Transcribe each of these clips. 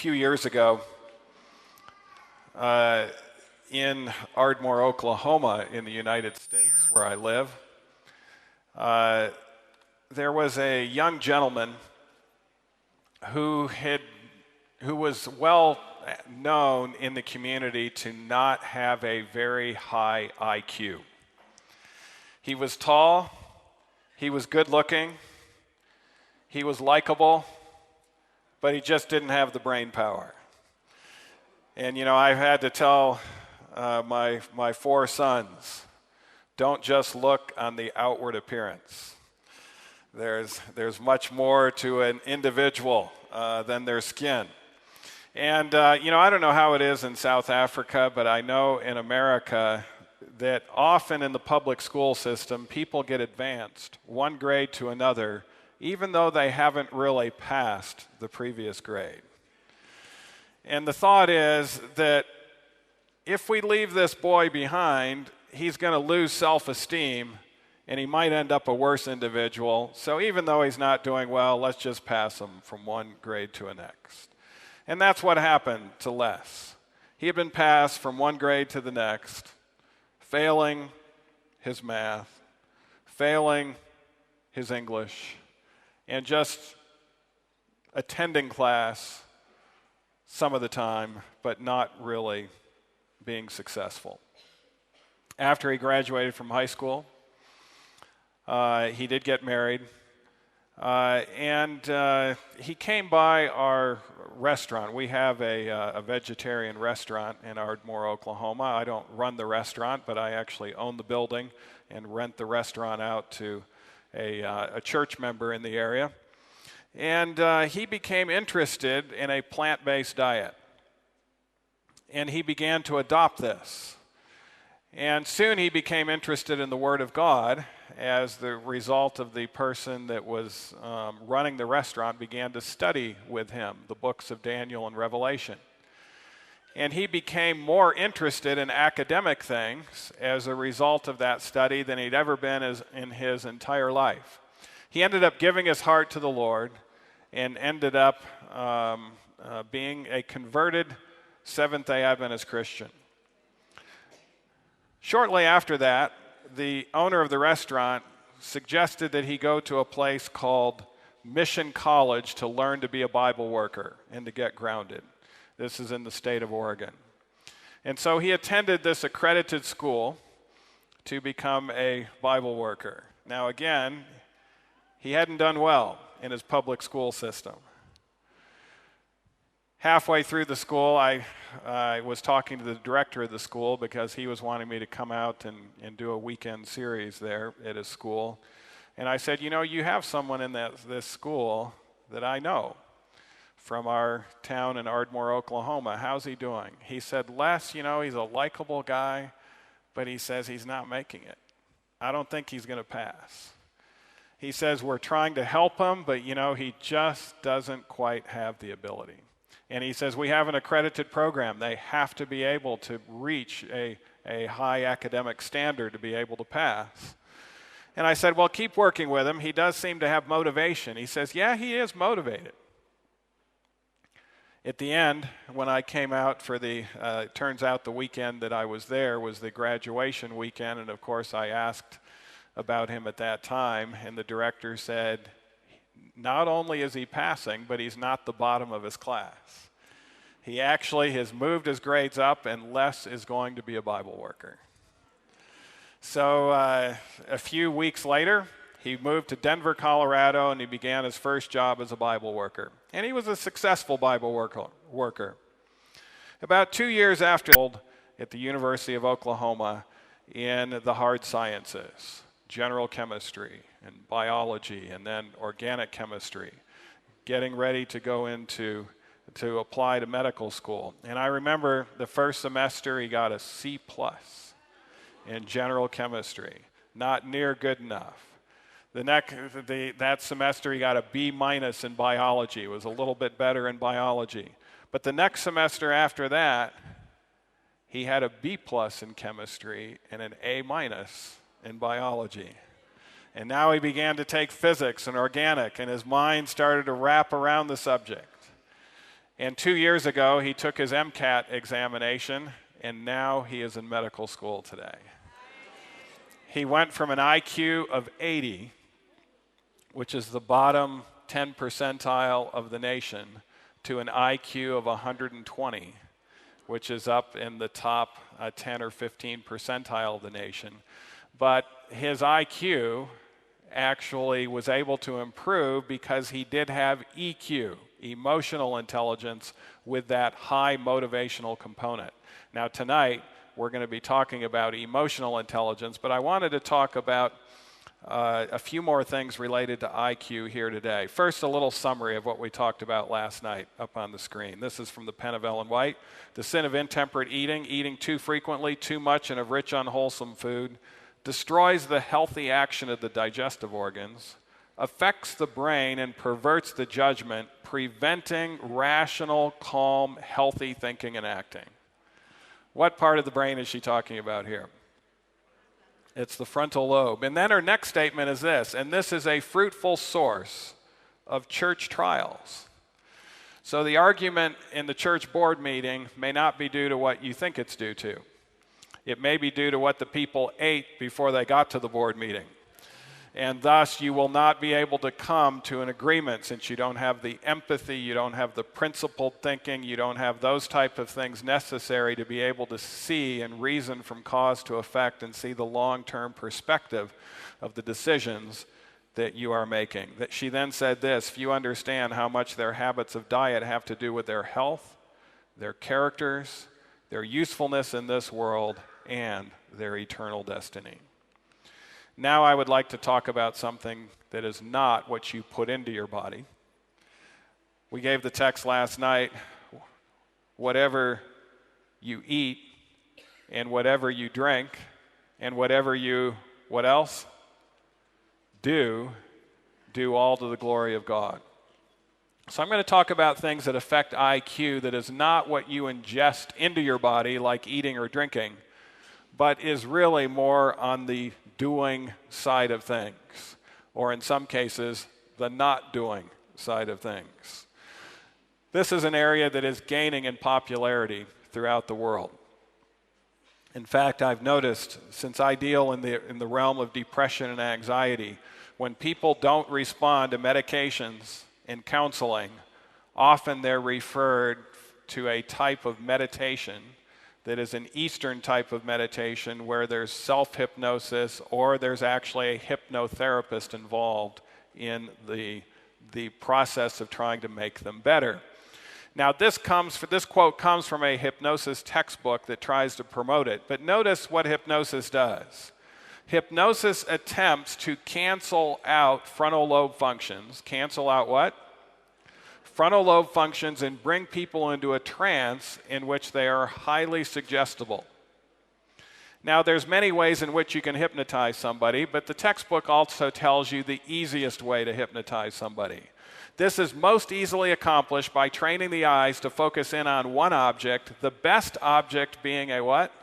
few years ago in Ardmore, Oklahoma, in the United States, where I live, there was a young gentleman who was well known in the community to not have a very high IQ. He was tall, he was good looking, he was likable, but he just didn't have the brain power. And I've had to tell my four sons, don't just look on the outward appearance. There's much more to an individual than their skin. And I don't know how it is in South Africa, but I know in America that often in the public school system, people get advanced one grade to another, even though they haven't really passed the previous grade. And the thought is that if we leave this boy behind, he's going to lose self-esteem, and he might end up a worse individual. So even though he's not doing well, let's just pass him from one grade to the next. And that's what happened to Les. He had been passed from one grade to the next, failing his math, failing his English, and just attending class some of the time, but not really being successful. After he graduated from high school, he did get married, and he came by our restaurant. We have a vegetarian restaurant in Ardmore, Oklahoma. I don't run the restaurant, but I actually own the building and rent the restaurant out to a church member in the area. And he became interested in a plant-based diet. And he began to adopt this. And soon he became interested in the Word of God as the result of the person that was running the restaurant began to study with him the books of Daniel and Revelation. And he became more interested in academic things as a result of that study than he'd ever been in his entire life. He ended up giving his heart to the Lord and ended up being a converted Seventh-day Adventist Christian. Shortly after that, the owner of the restaurant suggested that he go to a place called Mission College to learn to be a Bible worker and to get grounded. This is in the state of Oregon. And so he attended this accredited school to become a Bible worker. Now again, he hadn't done well in his public school system. Halfway through the school, I was talking to the director of the school because he was wanting me to come out and do a weekend series there at his school. And I said, you have someone in this school that I know from our town in Ardmore, Oklahoma. How's he doing? He said, Les, he's a likable guy, but he says he's not making it. I don't think he's going to pass. He says we're trying to help him, but he just doesn't quite have the ability. And he says we have an accredited program. They have to be able to reach a high academic standard to be able to pass. And I said, well, keep working with him. He does seem to have motivation. He says, yeah, he is motivated. At the end, when I came out for it turns out the weekend that I was there was the graduation weekend, and of course I asked about him at that time, and the director said, not only is he passing, but he's not the bottom of his class. He actually has moved his grades up, and Les is going to be a Bible worker. So a few weeks later, he moved to Denver, Colorado, and he began his first job as a Bible worker. And he was a successful Bible worker. About 2 years after, at the University of Oklahoma in the hard sciences, general chemistry and biology, and then organic chemistry, getting ready to go to apply to medical school. And I remember the first semester he got a C+ in general chemistry, not near good enough. That semester he got a B- in biology. It was a little bit better in biology. But the next semester after that, he had a B+ in chemistry and an A- in biology. And now he began to take physics and organic, and his mind started to wrap around the subject. And 2 years ago, he took his MCAT examination, and now he is in medical school today. He went from an IQ of 80, which is the bottom 10 percentile of the nation, to an IQ of 120, which is up in the top 10 or 15 percentile of the nation. But his IQ actually was able to improve because he did have EQ, emotional intelligence, with that high motivational component. Now tonight, we're going to be talking about emotional intelligence, but I wanted to talk about a few more things related to IQ here today. First, a little summary of what we talked about last night up on the screen. This is from the pen of Ellen White. The sin of intemperate eating, eating too frequently, too much, and of rich, unwholesome food, destroys the healthy action of the digestive organs, affects the brain, and perverts the judgment, preventing rational, calm, healthy thinking and acting. What part of the brain is she talking about here? It's the frontal lobe. And then her next statement is this, and this is a fruitful source of church trials. So the argument in the church board meeting may not be due to what you think it's due to. It may be due to what the people ate before they got to the board meeting. And thus, you will not be able to come to an agreement since you don't have the empathy, you don't have the principled thinking, you don't have those type of things necessary to be able to see and reason from cause to effect and see the long-term perspective of the decisions that you are making. That she then said this, if you understand how much their habits of diet have to do with their health, their characters, their usefulness in this world, and their eternal destiny. Now I would like to talk about something that is not what you put into your body. We gave the text last night, whatever you eat and whatever you drink and whatever you, what else? Do all to the glory of God. So I'm going to talk about things that affect IQ that is not what you ingest into your body like eating or drinking, but is really more on the doing side of things, or in some cases, the not doing side of things. This is an area that is gaining in popularity throughout the world. In fact, I've noticed, since I deal in the realm of depression and anxiety, when people don't respond to medications and counseling, often they're referred to a type of meditation that is an Eastern type of meditation where there's self-hypnosis or there's actually a hypnotherapist involved in the process of trying to make them better. Now this quote comes from a hypnosis textbook that tries to promote it, but notice what hypnosis does. Hypnosis attempts to cancel out frontal lobe functions. Cancel out what? Frontal lobe functions, and bring people into a trance in which they are highly suggestible. Now, there's many ways in which you can hypnotize somebody, but the textbook also tells you the easiest way to hypnotize somebody. This is most easily accomplished by training the eyes to focus in on one object, the best object being a what?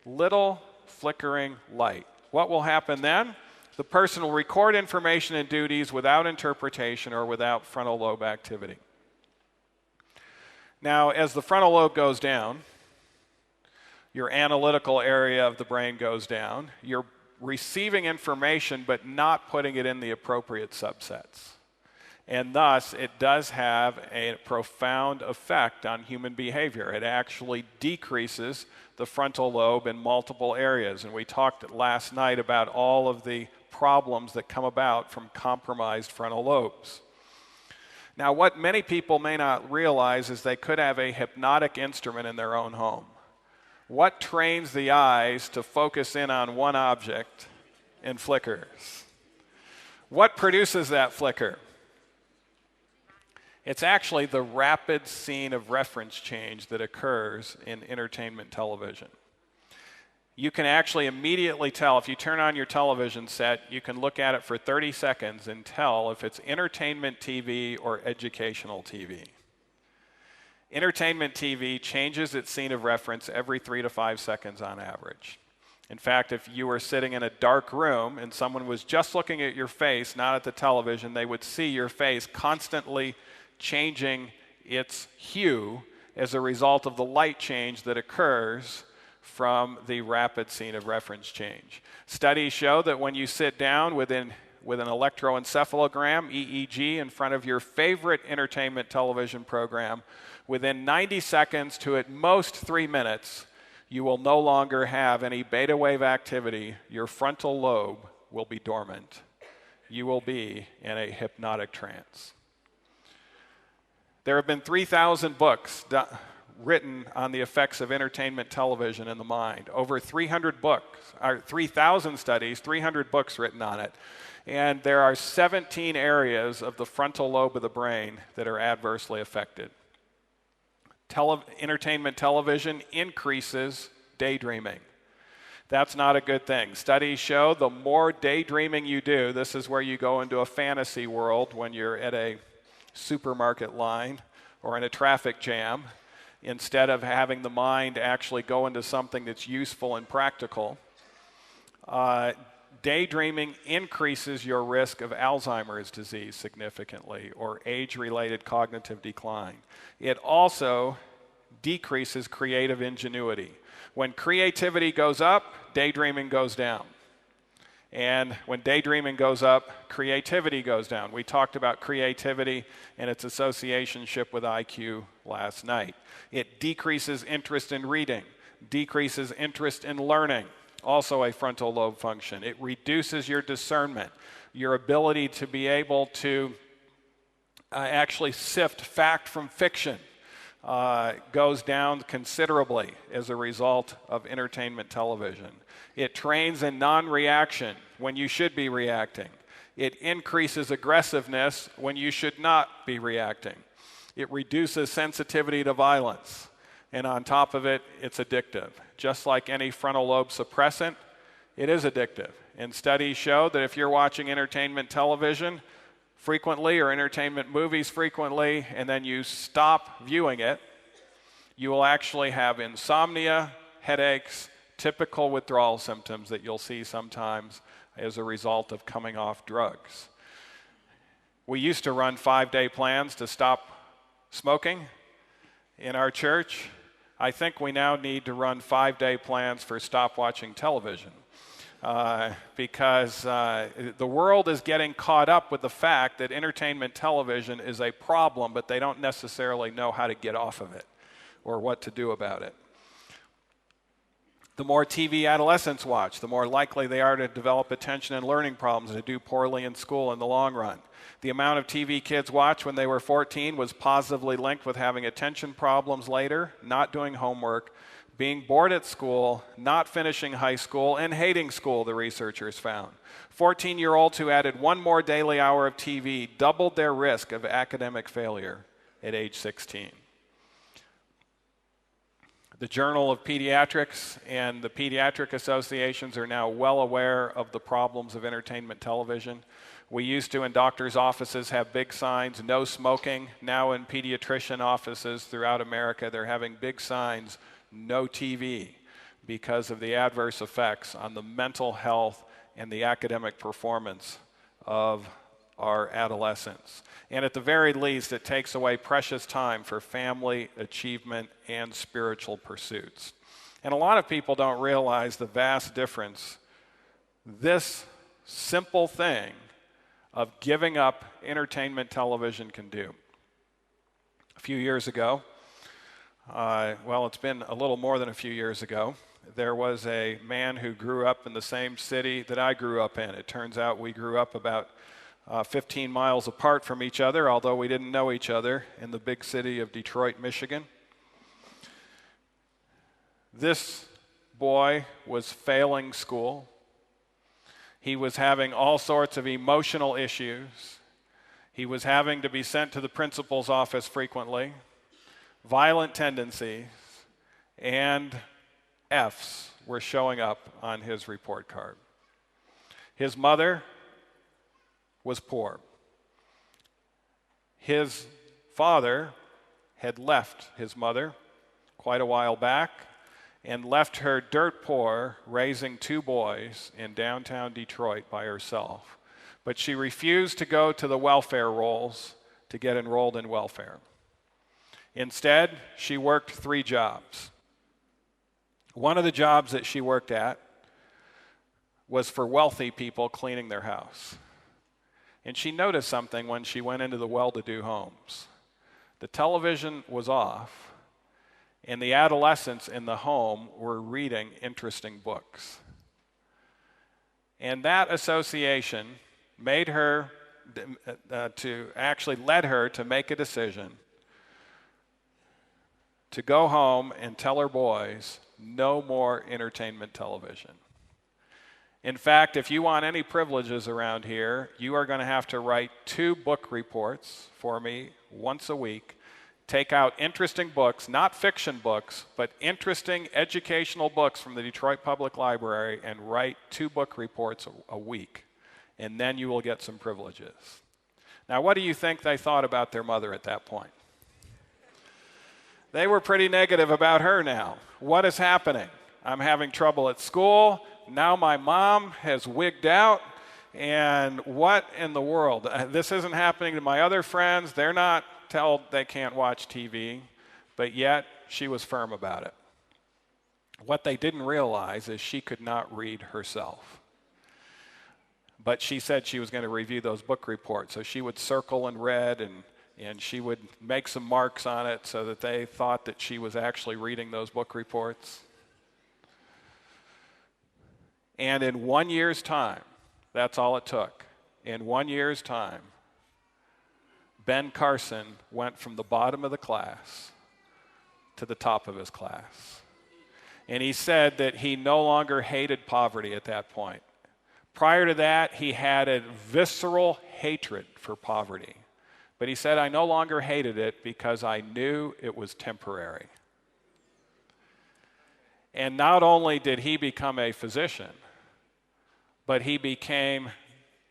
Little flickering light. What will happen then? The person will record information and duties without interpretation or without frontal lobe activity. Now, as the frontal lobe goes down, your analytical area of the brain goes down. You're receiving information but not putting it in the appropriate subsets. And thus, it does have a profound effect on human behavior. It actually decreases the frontal lobe in multiple areas. And we talked last night about all of the problems that come about from compromised frontal lobes. Now, what many people may not realize is they could have a hypnotic instrument in their own home. What trains the eyes to focus in on one object and flickers? What produces that flicker? It's actually the rapid scene of reference change that occurs in entertainment television. You can actually immediately tell, if you turn on your television set, you can look at it for 30 seconds and tell if it's entertainment TV or educational TV. Entertainment TV changes its scene of reference every 3 to 5 seconds on average. In fact, if you were sitting in a dark room and someone was just looking at your face, not at the television, they would see your face constantly changing its hue as a result of the light change that occurs from the rapid scene of reference change. Studies show that when you sit down with an electroencephalogram, EEG, in front of your favorite entertainment television program, within 90 seconds to at most 3 minutes, you will no longer have any beta wave activity. Your frontal lobe will be dormant. You will be in a hypnotic trance. There have been 3,000 books written on the effects of entertainment television in the mind. Over 300 books, or 3,000 studies, 300 books written on it. And there are 17 areas of the frontal lobe of the brain that are adversely affected. Entertainment television increases daydreaming. That's not a good thing. Studies show the more daydreaming you do, this is where you go into a fantasy world when you're at a supermarket line or in a traffic jam, instead of having the mind actually go into something that's useful and practical. Daydreaming increases your risk of Alzheimer's disease significantly, or age-related cognitive decline. It also decreases creative ingenuity. When creativity goes up, daydreaming goes down. And when daydreaming goes up, creativity goes down. We talked about creativity and its associationship with IQ last night. It decreases interest in reading, decreases interest in learning, also a frontal lobe function. It reduces your discernment, your ability to be able to actually sift fact from fiction. Goes down considerably as a result of entertainment television. It trains in non-reaction when you should be reacting. It increases aggressiveness when you should not be reacting. It reduces sensitivity to violence. And on top of it, it's addictive. Just like any frontal lobe suppressant, it is addictive. And studies show that if you're watching entertainment television frequently or entertainment movies frequently, and then you stop viewing it, you will actually have insomnia, headaches, typical withdrawal symptoms that you'll see sometimes as a result of coming off drugs. We used to run 5-day plans to stop smoking in our church. I think we now need to run 5-day plans for stop watching television. Because the world is getting caught up with the fact that entertainment television is a problem, but they don't necessarily know how to get off of it or what to do about it. The more TV adolescents watch, the more likely they are to develop attention and learning problems and to do poorly in school in the long run. The amount of TV kids watched when they were 14 was positively linked with having attention problems later, not doing homework, being bored at school, not finishing high school, and hating school, the researchers found. 14-year-olds who added one more daily hour of TV doubled their risk of academic failure at age 16. The Journal of Pediatrics and the pediatric associations are now well aware of the problems of entertainment television. We used to, in doctors' offices, have big signs, no smoking. Now in pediatrician offices throughout America, they're having big signs, no TV, because of the adverse effects on the mental health and the academic performance of our adolescents. And at the very least, it takes away precious time for family, achievement, and spiritual pursuits. And a lot of people don't realize the vast difference this simple thing of giving up entertainment television can do. A few years ago, it's been a little more than a few years ago, there was a man who grew up in the same city that I grew up in. It turns out we grew up about 15 miles apart from each other, although we didn't know each other, in the big city of Detroit, Michigan. This boy was failing school. He was having all sorts of emotional issues. He was having to be sent to the principal's office frequently, violent tendencies, and F's were showing up on his report card. His mother was poor. His father had left his mother quite a while back and left her dirt poor, raising 2 boys in downtown Detroit by herself. But she refused to go to the welfare rolls to get enrolled in welfare. Instead, she worked 3 jobs. One of the jobs that she worked at was for wealthy people cleaning their house. And she noticed something when she went into the well-to-do homes. The television was off, and the adolescents in the home were reading interesting books. And that association made her, led her to make a decision to go home and tell her boys, no more entertainment television. In fact, if you want any privileges around here, you are going to have to write 2 book reports for me once a week. Take out interesting books, not fiction books, but interesting educational books from the Detroit Public Library, and write 2 book reports a week. And then you will get some privileges. Now, what do you think they thought about their mother at that point? They were pretty negative about her now. What is happening? I'm having trouble at school. Now my mom has wigged out. And what in the world? This isn't happening to my other friends. They're not told they can't watch TV, but yet she was firm about it. What they didn't realize is she could not read herself. But she said she was going to review those book reports. So she would circle in red and she would make some marks on it so that they thought that she was actually reading those book reports. And in 1 year's time, that's all it took. In 1 year's time, Ben Carson went from the bottom of the class to the top of his class. And he said that he no longer hated poverty at that point. Prior to that, he had a visceral hatred for poverty. But he said, I no longer hated it because I knew it was temporary. And not only did he become a physician, but he became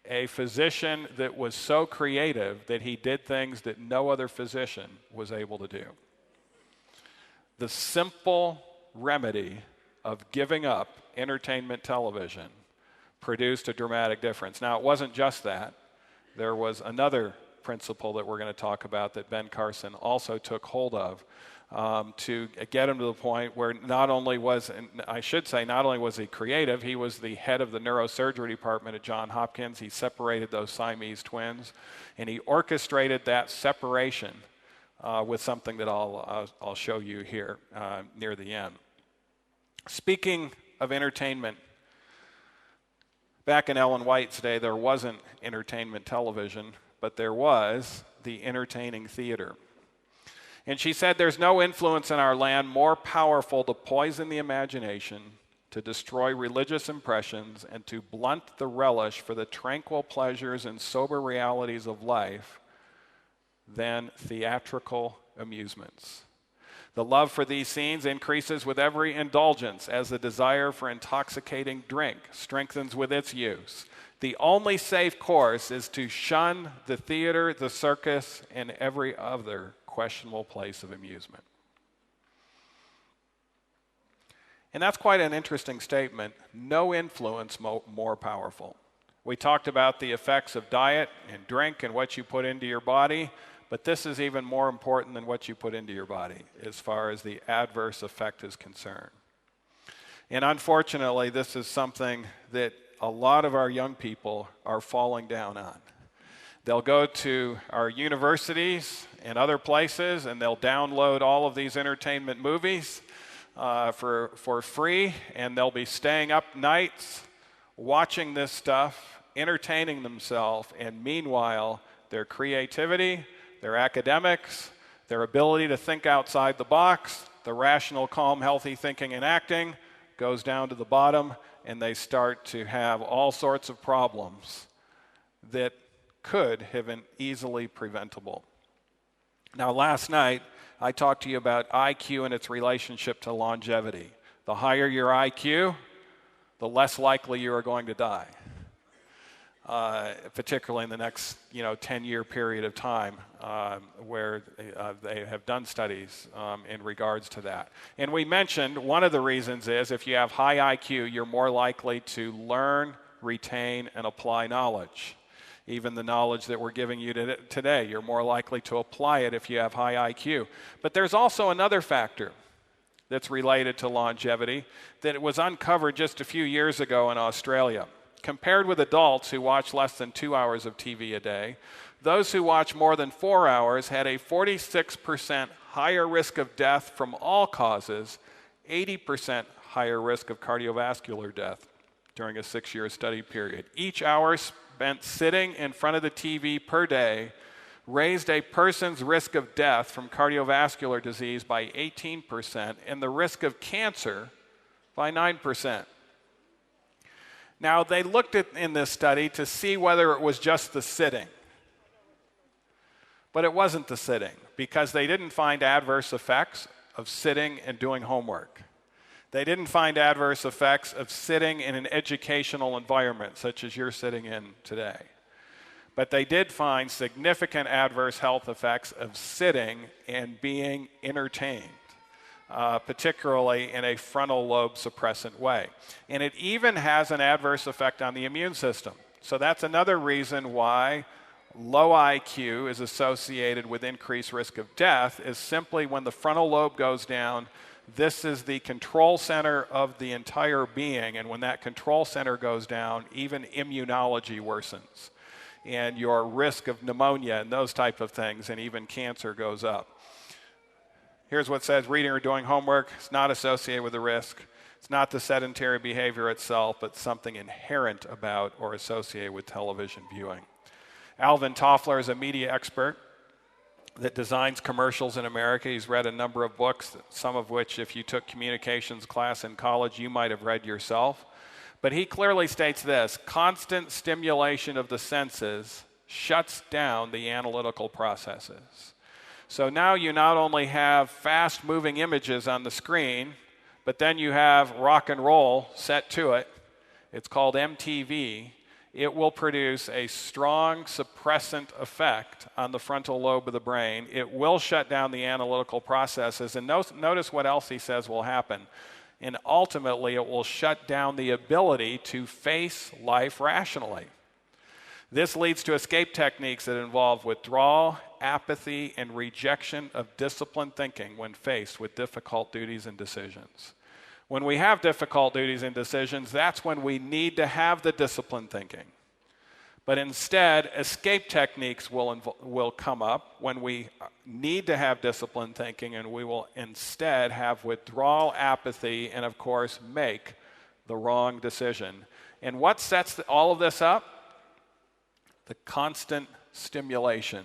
a physician that was so creative that he did things that no other physician was able to do. The simple remedy of giving up entertainment television produced a dramatic difference. Now, it wasn't just that. There was another principle that we're going to talk about that Ben Carson also took hold of to get him to the point where not only was he creative, he was the head of the neurosurgery department at Johns Hopkins. He separated those Siamese twins, and he orchestrated that separation with something that I'll show you here near the end. Speaking of entertainment, back in Ellen White's day, there wasn't entertainment television, but there was the entertaining theater. And she said, there's no influence in our land more powerful to poison the imagination, to destroy religious impressions, and to blunt the relish for the tranquil pleasures and sober realities of life than theatrical amusements. The love for these scenes increases with every indulgence as the desire for intoxicating drink strengthens with its use. The only safe course is to shun the theater, the circus, and every other questionable place of amusement. And that's quite an interesting statement. No influence more powerful. We talked about the effects of diet and drink and what you put into your body, but this is even more important than what you put into your body as far as the adverse effect is concerned. And unfortunately, this is something that a lot of our young people are falling down on. They'll go to our universities and other places, and they'll download all of these entertainment movies for free, and they'll be staying up nights watching this stuff, entertaining themselves, and meanwhile, their creativity, their academics, their ability to think outside the box, the rational, calm, healthy thinking and acting goes down to the bottom, and they start to have all sorts of problems that could have been easily preventable. Now, last night, I talked to you about IQ and its relationship to longevity. The higher your IQ, the less likely you are going to die, particularly in the next 10-year period of time where they have done studies in regards to that. And we mentioned one of the reasons is if you have high IQ, you're more likely to learn, retain, and apply knowledge. Even the knowledge that we're giving you today, you're more likely to apply it if you have high IQ. But there's also another factor that's related to longevity that was uncovered just a few years ago in Australia. Compared with adults who watch less than 2 hours of TV a day, those who watch more than 4 hours had a 46% higher risk of death from all causes, 80% higher risk of cardiovascular death during a 6-year study period. Each hour spent sitting in front of the TV per day raised a person's risk of death from cardiovascular disease by 18% and the risk of cancer by 9%. Now, they looked at in this study to see whether it was just the sitting. But it wasn't the sitting, because they didn't find adverse effects of sitting and doing homework. They didn't find adverse effects of sitting in an educational environment, such as you're sitting in today. But they did find significant adverse health effects of sitting and being entertained, particularly in a frontal lobe suppressant way. And it even has an adverse effect on the immune system. So that's another reason why low IQ is associated with increased risk of death, is simply when the frontal lobe goes down. This is the control center of the entire being, and when that control center goes down, even immunology worsens, and your risk of pneumonia and those type of things, and even cancer goes up. Here's what says reading or doing homework is not associated with the risk. It's not the sedentary behavior itself, but something inherent about or associated with television viewing. Alvin Toffler is a media expert that designs commercials in America. He's read a number of books, some of which, if you took communications class in college, you might have read yourself. But he clearly states this: constant stimulation of the senses shuts down the analytical processes. So now you not only have fast-moving images on the screen, but then you have rock and roll set to it. It's called MTV. It will produce a strong suppressant effect on the frontal lobe of the brain. It will shut down the analytical processes. And notice what else he says will happen. And ultimately, it will shut down the ability to face life rationally. This leads to escape techniques that involve withdrawal, apathy, and rejection of disciplined thinking when faced with difficult duties and decisions. When we have difficult duties and decisions, that's when we need to have the disciplined thinking. But instead, escape techniques will come up when we need to have disciplined thinking, and we will instead have withdrawal, apathy, and of course, make the wrong decision. And what sets all of this up? The constant stimulation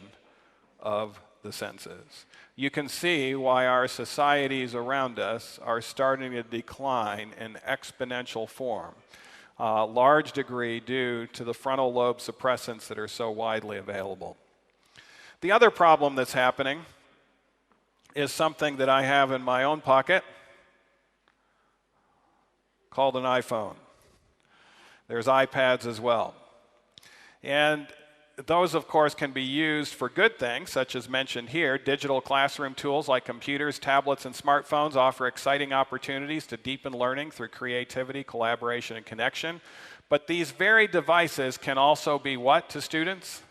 of the senses. You can see why our societies around us are starting to decline in exponential form, large degree due to the frontal lobe suppressants that are so widely available. The other problem that's happening is something that I have in my own pocket called an iPhone. There's iPads as well. And those, of course, can be used for good things, such as mentioned here. Digital classroom tools like computers, tablets, and smartphones offer exciting opportunities to deepen learning through creativity, collaboration, and connection. But these very devices can also be what to students?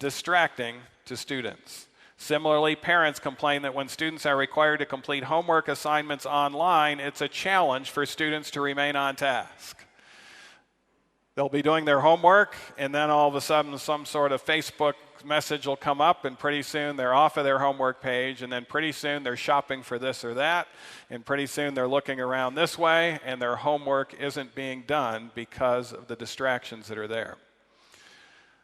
Distracting to students. Similarly, parents complain that when students are required to complete homework assignments online, it's a challenge for students to remain on task. They'll be doing their homework, and then all of a sudden some sort of Facebook message will come up, and pretty soon they're off of their homework page, and then pretty soon they're shopping for this or that, and pretty soon they're looking around this way, and their homework isn't being done because of the distractions that are there.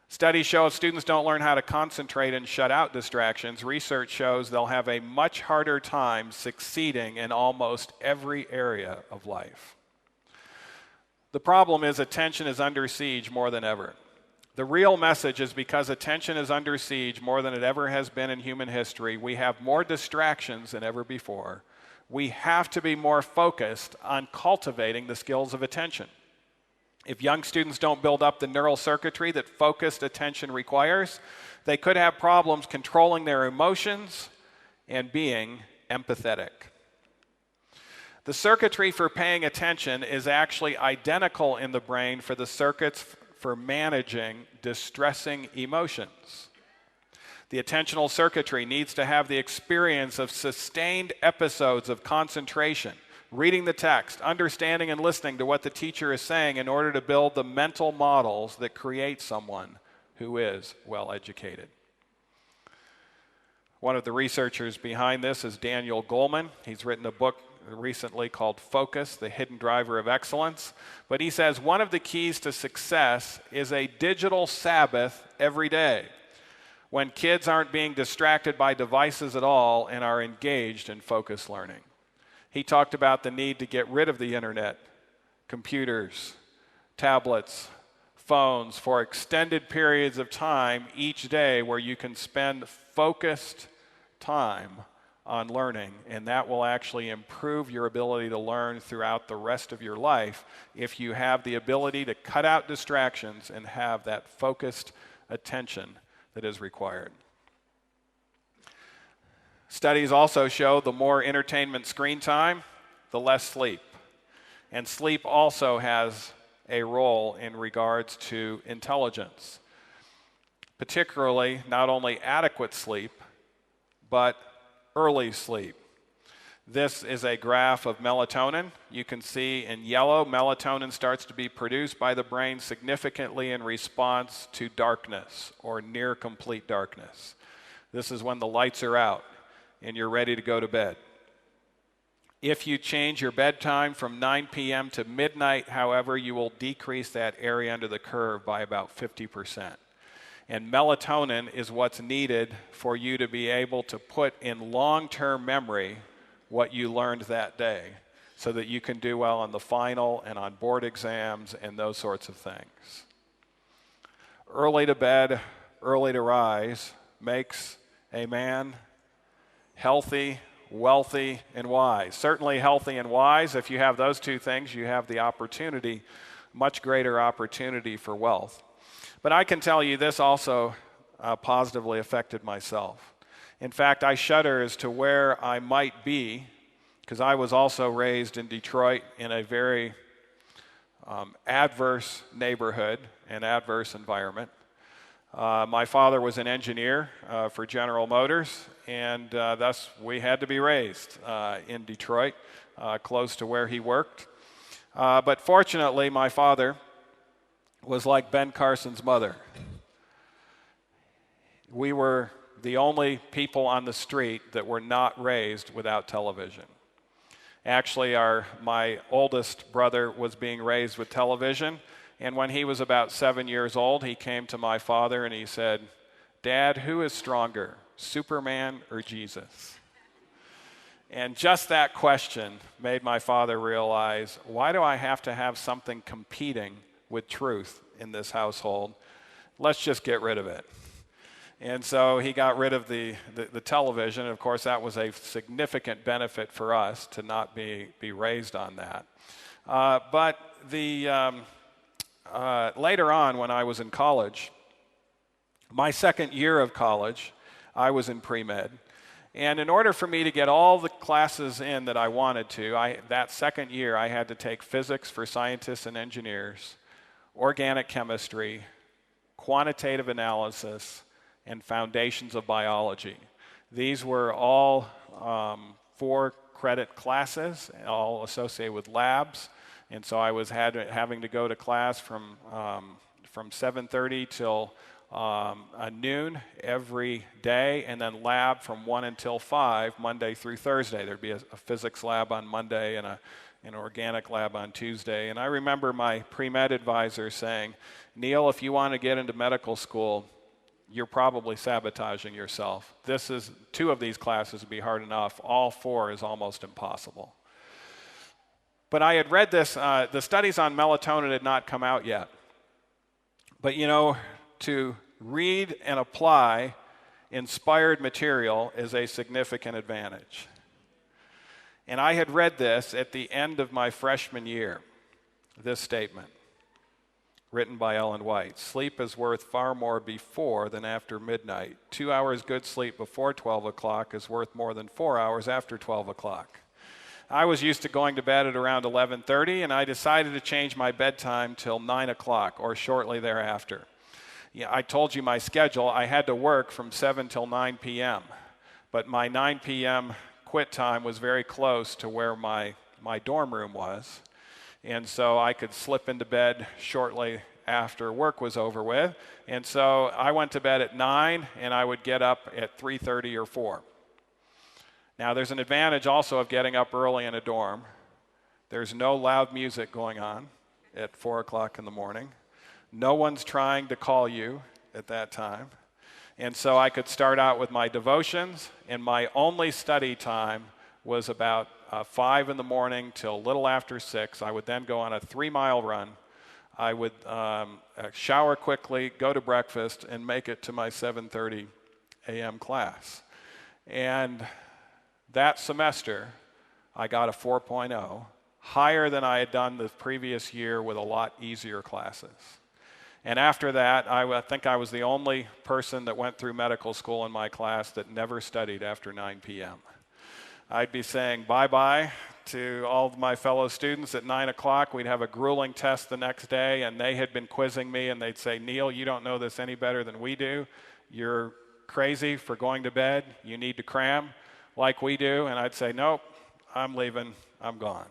Studies show if students don't learn how to concentrate and shut out distractions, research shows they'll have a much harder time succeeding in almost every area of life. The problem is attention is under siege more than ever. The real message is because attention is under siege more than it ever has been in human history, we have more distractions than ever before. We have to be more focused on cultivating the skills of attention. If young students don't build up the neural circuitry that focused attention requires, they could have problems controlling their emotions and being empathetic. The circuitry for paying attention is actually identical in the brain for the circuits for managing distressing emotions. The attentional circuitry needs to have the experience of sustained episodes of concentration, reading the text, understanding and listening to what the teacher is saying in order to build the mental models that create someone who is well educated. One of the researchers behind this is Daniel Goleman. He's written a book recently called Focus, the Hidden Driver of Excellence. But he says one of the keys to success is a digital Sabbath every day, when kids aren't being distracted by devices at all and are engaged in focused learning. He talked about the need to get rid of the internet, computers, tablets, phones for extended periods of time each day where you can spend focused time on learning, and that will actually improve your ability to learn throughout the rest of your life if you have the ability to cut out distractions and have that focused attention that is required. Studies also show the more entertainment screen time, the less sleep. And sleep also has a role in regards to intelligence, particularly not only adequate sleep, but early sleep. This is a graph of melatonin. You can see in yellow, melatonin starts to be produced by the brain significantly in response to darkness or near complete darkness. This is when the lights are out and you're ready to go to bed. If you change your bedtime from 9 p.m. to midnight, however, you will decrease that area under the curve by about 50%. And melatonin is what's needed for you to be able to put in long-term memory what you learned that day so that you can do well on the final and on board exams and those sorts of things. Early to bed, early to rise makes a man healthy, wealthy, and wise. Certainly healthy and wise. If you have those two things, you have the opportunity, much greater opportunity for wealth. But I can tell you this also positively affected myself. In fact, I shudder as to where I might be, because I was also raised in Detroit in a very adverse neighborhood and adverse environment. My father was an engineer for General Motors, and thus we had to be raised in Detroit, close to where he worked. But fortunately, my father was like Ben Carson's mother. We were the only people on the street that were not raised without television. Actually, my oldest brother was being raised with television, and when he was about 7 years old, he came to my father and he said, "Dad, who is stronger, Superman or Jesus?" And just that question made my father realize, why do I have to have something competing with truth in this household? Let's just get rid of it. And so he got rid of the television. And of course, that was a significant benefit for us to not be raised on that. But later on, when I was in college, my second year of college, I was in pre-med. And in order for me to get all the classes in that I wanted to, that second year I had to take physics for scientists and engineers, organic chemistry, quantitative analysis, and foundations of biology. These were all 4-credit classes, all associated with labs. And so I was having to go to class from 7:30 till noon every day, and then lab from 1 until 5, Monday through Thursday. There'd be a physics lab on Monday and an organic lab on Tuesday. And I remember my pre-med advisor saying, "Neil, if you want to get into medical school, you're probably sabotaging yourself. 2 of these classes would be hard enough. All 4 is almost impossible." But I had read this, the studies on melatonin had not come out yet. But to read and apply inspired material is a significant advantage. And I had read this at the end of my freshman year, this statement, written by Ellen White: "Sleep is worth far more before than after midnight. 2 hours good sleep before 12 o'clock is worth more than 4 hours after 12 o'clock. I was used to going to bed at around 11:30, and I decided to change my bedtime till 9 o'clock or shortly thereafter. Yeah, I told you my schedule. I had to work from 7 till 9 p.m., but my 9 p.m. quit time was very close to where my dorm room was, and so I could slip into bed shortly after work was over with. And so I went to bed at 9, and I would get up at 3:30 or 4. Now, there's an advantage also of getting up early in a dorm. There's no loud music going on at 4 o'clock in the morning. No one's trying to call you at that time. And so I could start out with my devotions, and my only study time was about 5 in the morning till a little after 6. I would then go on a 3-mile run. I would shower quickly, go to breakfast, and make it to my 7:30 a.m. class. And that semester, I got a 4.0, higher than I had done the previous year with a lot easier classes. And after that, I think I was the only person that went through medical school in my class that never studied after 9 p.m. I'd be saying bye-bye to all of my fellow students at 9 o'clock. We'd have a grueling test the next day, and they had been quizzing me, and they'd say, "Neil, you don't know this any better than we do. You're crazy for going to bed. You need to cram like we do." And I'd say, "Nope, I'm leaving, I'm gone."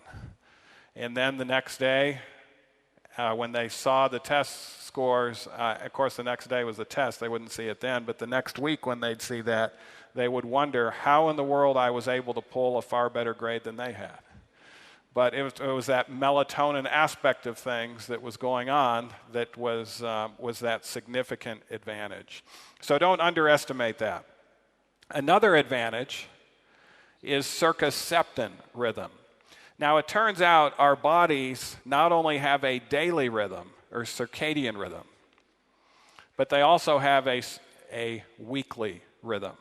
And then the next day, when they saw the test scores, of course the next day was the test, they wouldn't see it then, but the next week when they'd see that, they would wonder how in the world I was able to pull a far better grade than they had. But it was that melatonin aspect of things that was going on that was that significant advantage. So don't underestimate that. Another advantage is circaseptan rhythm. Now, it turns out our bodies not only have a daily rhythm or circadian rhythm, but they also have a weekly rhythm.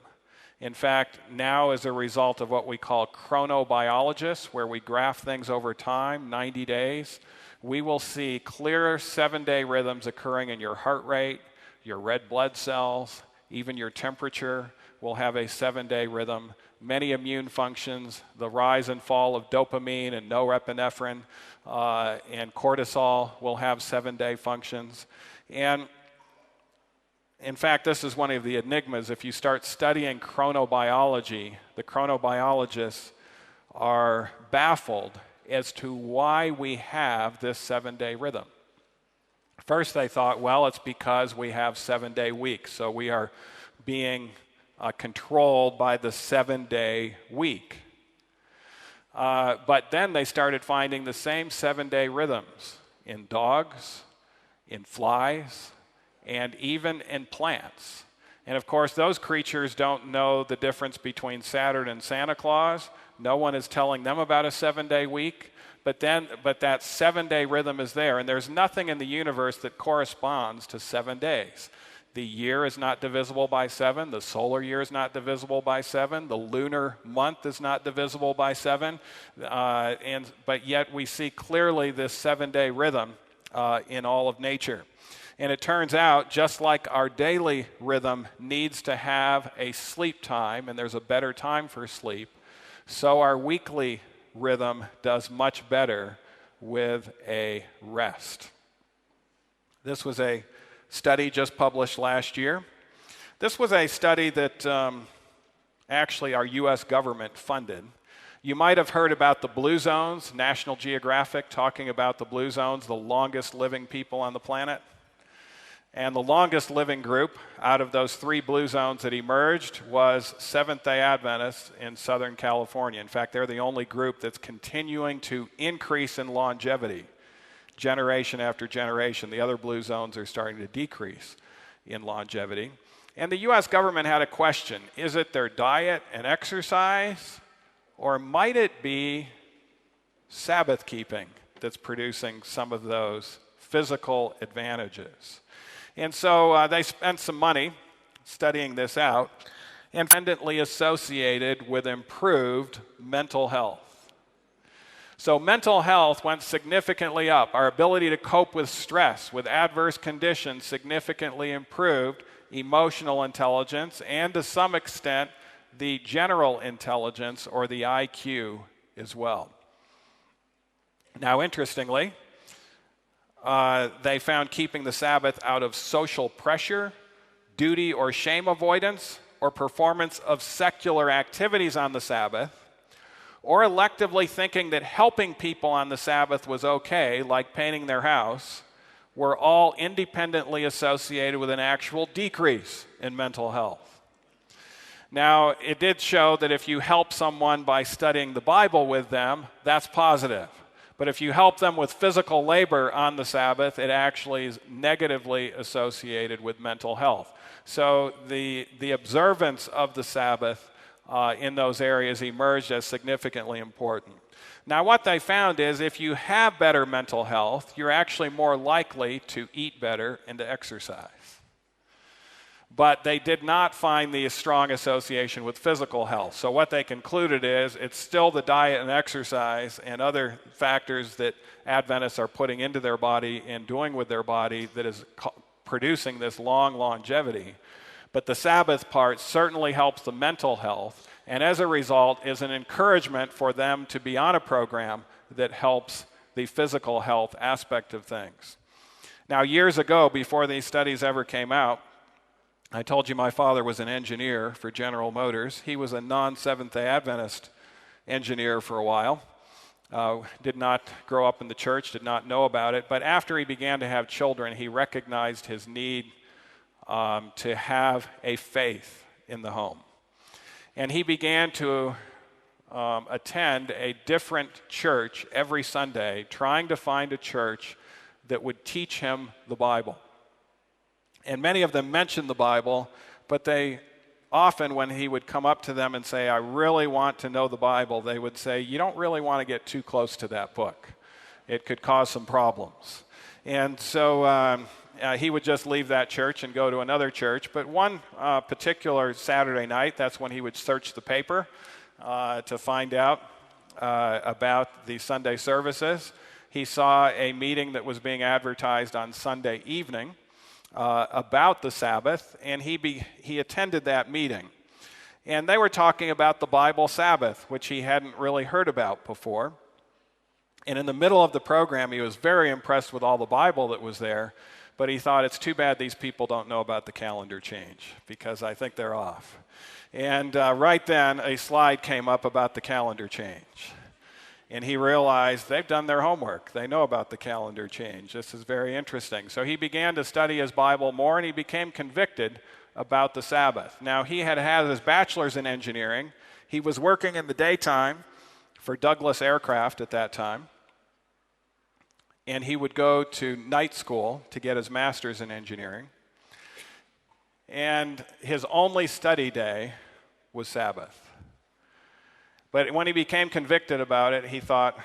In fact, now as a result of what we call chronobiologists, where we graph things over time, 90 days, we will see clear 7-day rhythms occurring in your heart rate, your red blood cells, even your temperature will have a 7-day rhythm. Many immune functions, the rise and fall of dopamine and norepinephrine and cortisol will have 7-day functions. And in fact, this is one of the enigmas. If you start studying chronobiology, the chronobiologists are baffled as to why we have this 7-day rhythm. First, they thought, well, it's because we have 7-day weeks, so we are being controlled by the 7-day week. But then they started finding the same 7-day rhythms in dogs, in flies, and even in plants. And of course, those creatures don't know the difference between Saturn and Santa Claus. No one is telling them about a 7-day week. But that 7-day rhythm is there, and there's nothing in the universe that corresponds to 7 days. The year is not divisible by 7. The solar year is not divisible by 7. The lunar month is not divisible by 7. But yet we see clearly this 7-day rhythm in all of nature. And it turns out, just like our daily rhythm needs to have a sleep time, and there's a better time for sleep, so our weekly rhythm does much better with a rest. This was a study just published last year. This was a study that actually our U.S. government funded. You might have heard about the blue zones, National Geographic talking about the blue zones, the longest living people on the planet. And the longest living group out of those 3 blue zones that emerged was Seventh-day Adventists in Southern California. In fact, they're the only group that's continuing to increase in longevity generation after generation. The other blue zones are starting to decrease in longevity. And the U.S. government had a question. Is it their diet and exercise, or might it be Sabbath keeping that's producing some of those physical advantages? And so they spent some money studying this out, independently associated with improved mental health. So mental health went significantly up. Our ability to cope with stress, with adverse conditions, significantly improved. Emotional intelligence, and to some extent, the general intelligence or the IQ as well. Now, interestingly, they found keeping the Sabbath out of social pressure, duty or shame avoidance, or performance of secular activities on the Sabbath, or electively thinking that helping people on the Sabbath was okay, like painting their house, were all independently associated with an actual decrease in mental health. Now, it did show that if you help someone by studying the Bible with them, that's positive. But if you help them with physical labor on the Sabbath, it actually is negatively associated with mental health. So the observance of the Sabbath in those areas emerged as significantly important. Now, what they found is if you have better mental health, you're actually more likely to eat better and to exercise. But they did not find the strong association with physical health. So what they concluded is it's still the diet and exercise and other factors that Adventists are putting into their body and doing with their body that is producing this long longevity. But the Sabbath part certainly helps the mental health, and as a result is an encouragement for them to be on a program that helps the physical health aspect of things. Now, years ago, before these studies ever came out, I told you my father was an engineer for General Motors. He was a non-Seventh-day Adventist engineer for a while. Did not grow up in the church, did not know about it. But after he began to have children, he recognized his need to have a faith in the home. And he began to attend a different church every Sunday, trying to find a church that would teach him the Bible. And many of them mentioned the Bible, but they often, when he would come up to them and say, I really want to know the Bible, they would say, you don't really want to get too close to that book. It could cause some problems. And so he would just leave that church and go to another church. But one particular Saturday night, that's when he would search the paper to find out about the Sunday services. He saw a meeting that was being advertised on Sunday evening about the Sabbath, and he attended that meeting. And they were talking about the Bible Sabbath, which he hadn't really heard about before. And in the middle of the program, he was very impressed with all the Bible that was there, but he thought it's too bad these people don't know about the calendar change, because I think they're off. And right then, a slide came up about the calendar change. And he realized they've done their homework. They know about the calendar change. This is very interesting. So he began to study his Bible more, and he became convicted about the Sabbath. Now, he had his bachelor's in engineering. He was working in the daytime for Douglas Aircraft at that time. And he would go to night school to get his master's in engineering. And his only study day was Sabbath. But when he became convicted about it, he thought,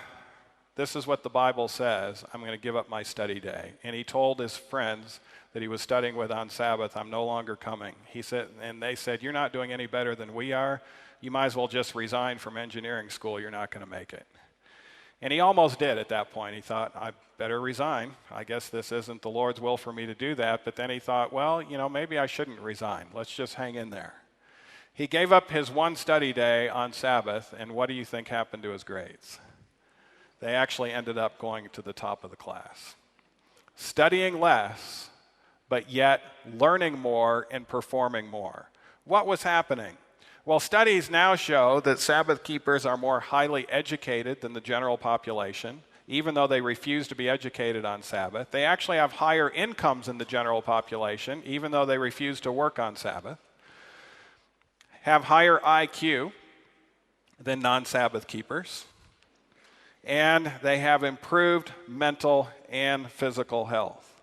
this is what the Bible says. I'm going to give up my study day. And he told his friends that he was studying with on Sabbath, I'm no longer coming. He said, and they said, you're not doing any better than we are. You might as well just resign from engineering school. You're not going to make it. And he almost did at that point. He thought, I better resign. I guess this isn't the Lord's will for me to do that. But then he thought, well, maybe I shouldn't resign. Let's just hang in there. He gave up his one study day on Sabbath, and what do you think happened to his grades? They actually ended up going to the top of the class. Studying less, but yet learning more and performing more. What was happening? Well, studies now show that Sabbath keepers are more highly educated than the general population, even though they refuse to be educated on Sabbath. They actually have higher incomes than the general population, even though they refuse to work on Sabbath. Have higher IQ than non-Sabbath keepers, and they have improved mental and physical health.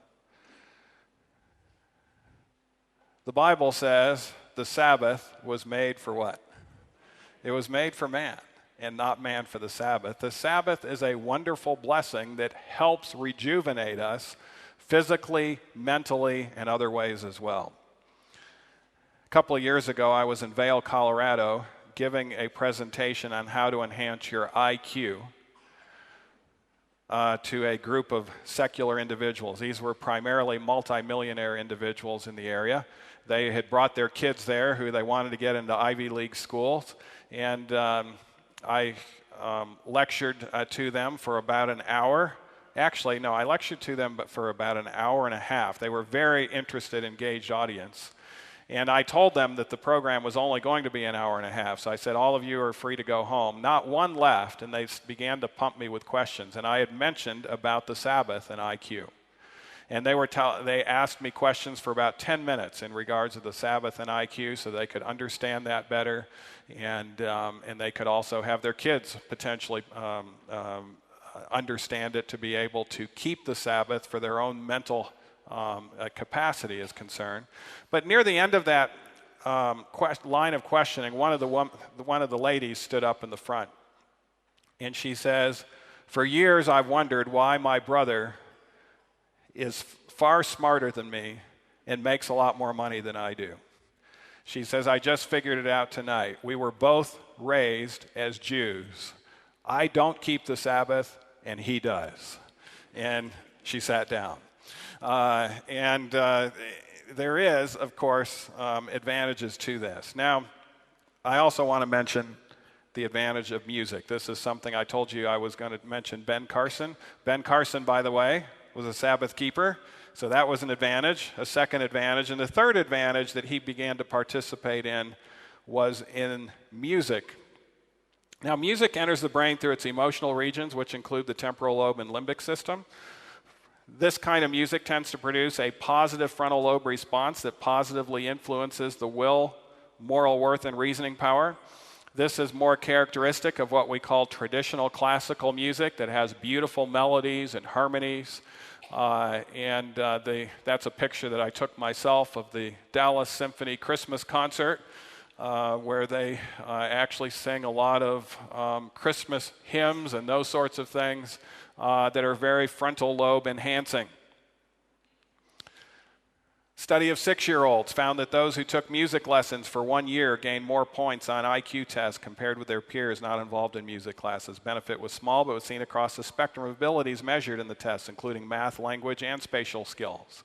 The Bible says the Sabbath was made for what? It was made for man, and not man for the Sabbath. The Sabbath is a wonderful blessing that helps rejuvenate us physically, mentally, and other ways as well. A couple of years ago, I was in Vail, Colorado, giving a presentation on how to enhance your IQ to a group of secular individuals. These were primarily multimillionaire individuals in the area. They had brought their kids there who they wanted to get into Ivy League schools, and I lectured to them for about an hour. Actually, no, I lectured to them but for about an hour and a half. They were very interested, engaged audience. And I told them that the program was only going to be an hour and a half. So I said, all of you are free to go home. Not one left, and they began to pump me with questions. And I had mentioned about the Sabbath and IQ. And they asked me questions for about 10 minutes in regards to the Sabbath and IQ so they could understand that better. And they could also have their kids potentially understand it to be able to keep the Sabbath for their own mental capacity is concerned. But near the end of that line of questioning, one of the ladies stood up in the front, and she says, "For years I've wondered why my brother is far smarter than me and makes a lot more money than I do." She says, "I just figured it out tonight. We were both raised as Jews. I don't keep the Sabbath, and he does." And she sat down. There is, of course, advantages to this. Now, I also want to mention the advantage of music. This is something I told you I was going to mention. Ben Carson. Ben Carson, by the way, was a Sabbath keeper, so that was an advantage, a second advantage. And the third advantage that he began to participate in was in music. Now, music enters the brain through its emotional regions, which include the temporal lobe and limbic system. This kind of music tends to produce a positive frontal lobe response that positively influences the will, moral worth, and reasoning power. This is more characteristic of what we call traditional classical music that has beautiful melodies and harmonies. That's a picture that I took myself of the Dallas Symphony Christmas concert, where they actually sing a lot of Christmas hymns and those sorts of things that are very frontal lobe enhancing. Study of 6-year-olds found that those who took music lessons for 1 year gained more points on IQ tests compared with their peers not involved in music classes. Benefit was small, but was seen across the spectrum of abilities measured in the tests, including math, language, and spatial skills.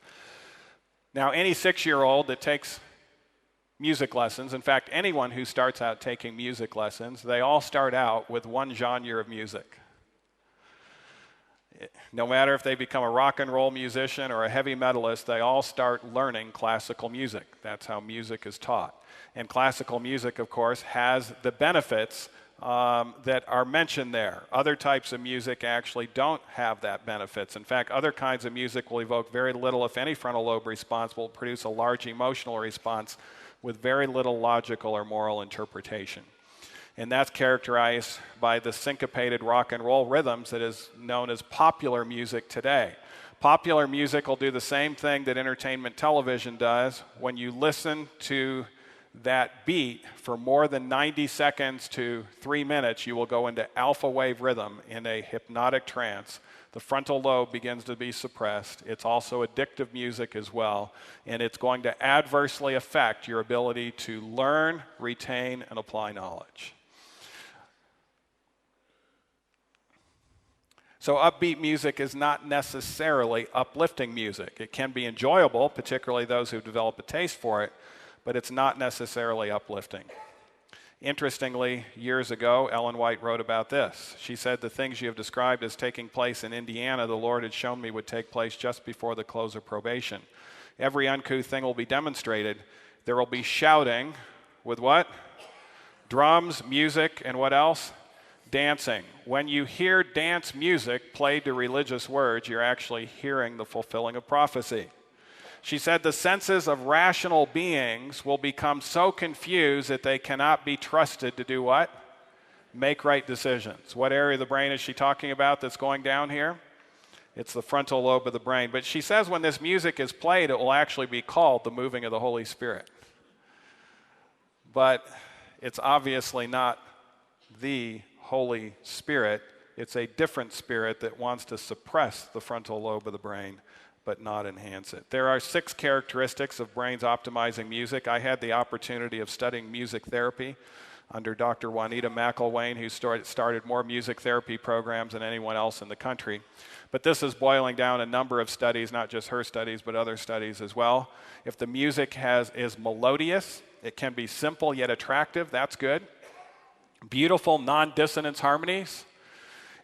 Now, any 6-year-old that takes music lessons, in fact, anyone who starts out taking music lessons, they all start out with one genre of music. No matter if they become a rock and roll musician or a heavy metalist, they all start learning classical music. That's how music is taught. And classical music, of course, has the benefits that are mentioned there. Other types of music actually don't have that benefits. In fact, other kinds of music will evoke very little, if any, frontal lobe response, will produce a large emotional response with very little logical or moral interpretation. And that's characterized by the syncopated rock and roll rhythms that is known as popular music today. Popular music will do the same thing that entertainment television does. When you listen to that beat for more than 90 seconds to 3 minutes, you will go into alpha wave rhythm in a hypnotic trance. The frontal lobe begins to be suppressed. It's also addictive music as well, and it's going to adversely affect your ability to learn, retain, and apply knowledge. So upbeat music is not necessarily uplifting music. It can be enjoyable, particularly those who develop a taste for it, but it's not necessarily uplifting. Interestingly, years ago, Ellen White wrote about this. She said, "The things you have described as taking place in Indiana, the Lord had shown me would take place just before the close of probation. Every uncouth thing will be demonstrated. There will be shouting with what? Drums, music, and what else? Dancing. When you hear dance music played to religious words, you're actually hearing the fulfilling of prophecy." She said the senses of rational beings will become so confused that they cannot be trusted to do what? Make right decisions. What area of the brain is she talking about that's going down here? It's the frontal lobe of the brain. But she says when this music is played, it will actually be called the moving of the Holy Spirit. But it's obviously not the Holy Spirit. It's a different spirit that wants to suppress the frontal lobe of the brain but not enhance it. There are 6 characteristics of brains optimizing music. I had the opportunity of studying music therapy under Dr. Juanita McElwain, who started more music therapy programs than anyone else in the country. But this is boiling down a number of studies, not just her studies, but other studies as well. If the music is melodious, it can be simple yet attractive, that's good. Beautiful non-dissonance harmonies.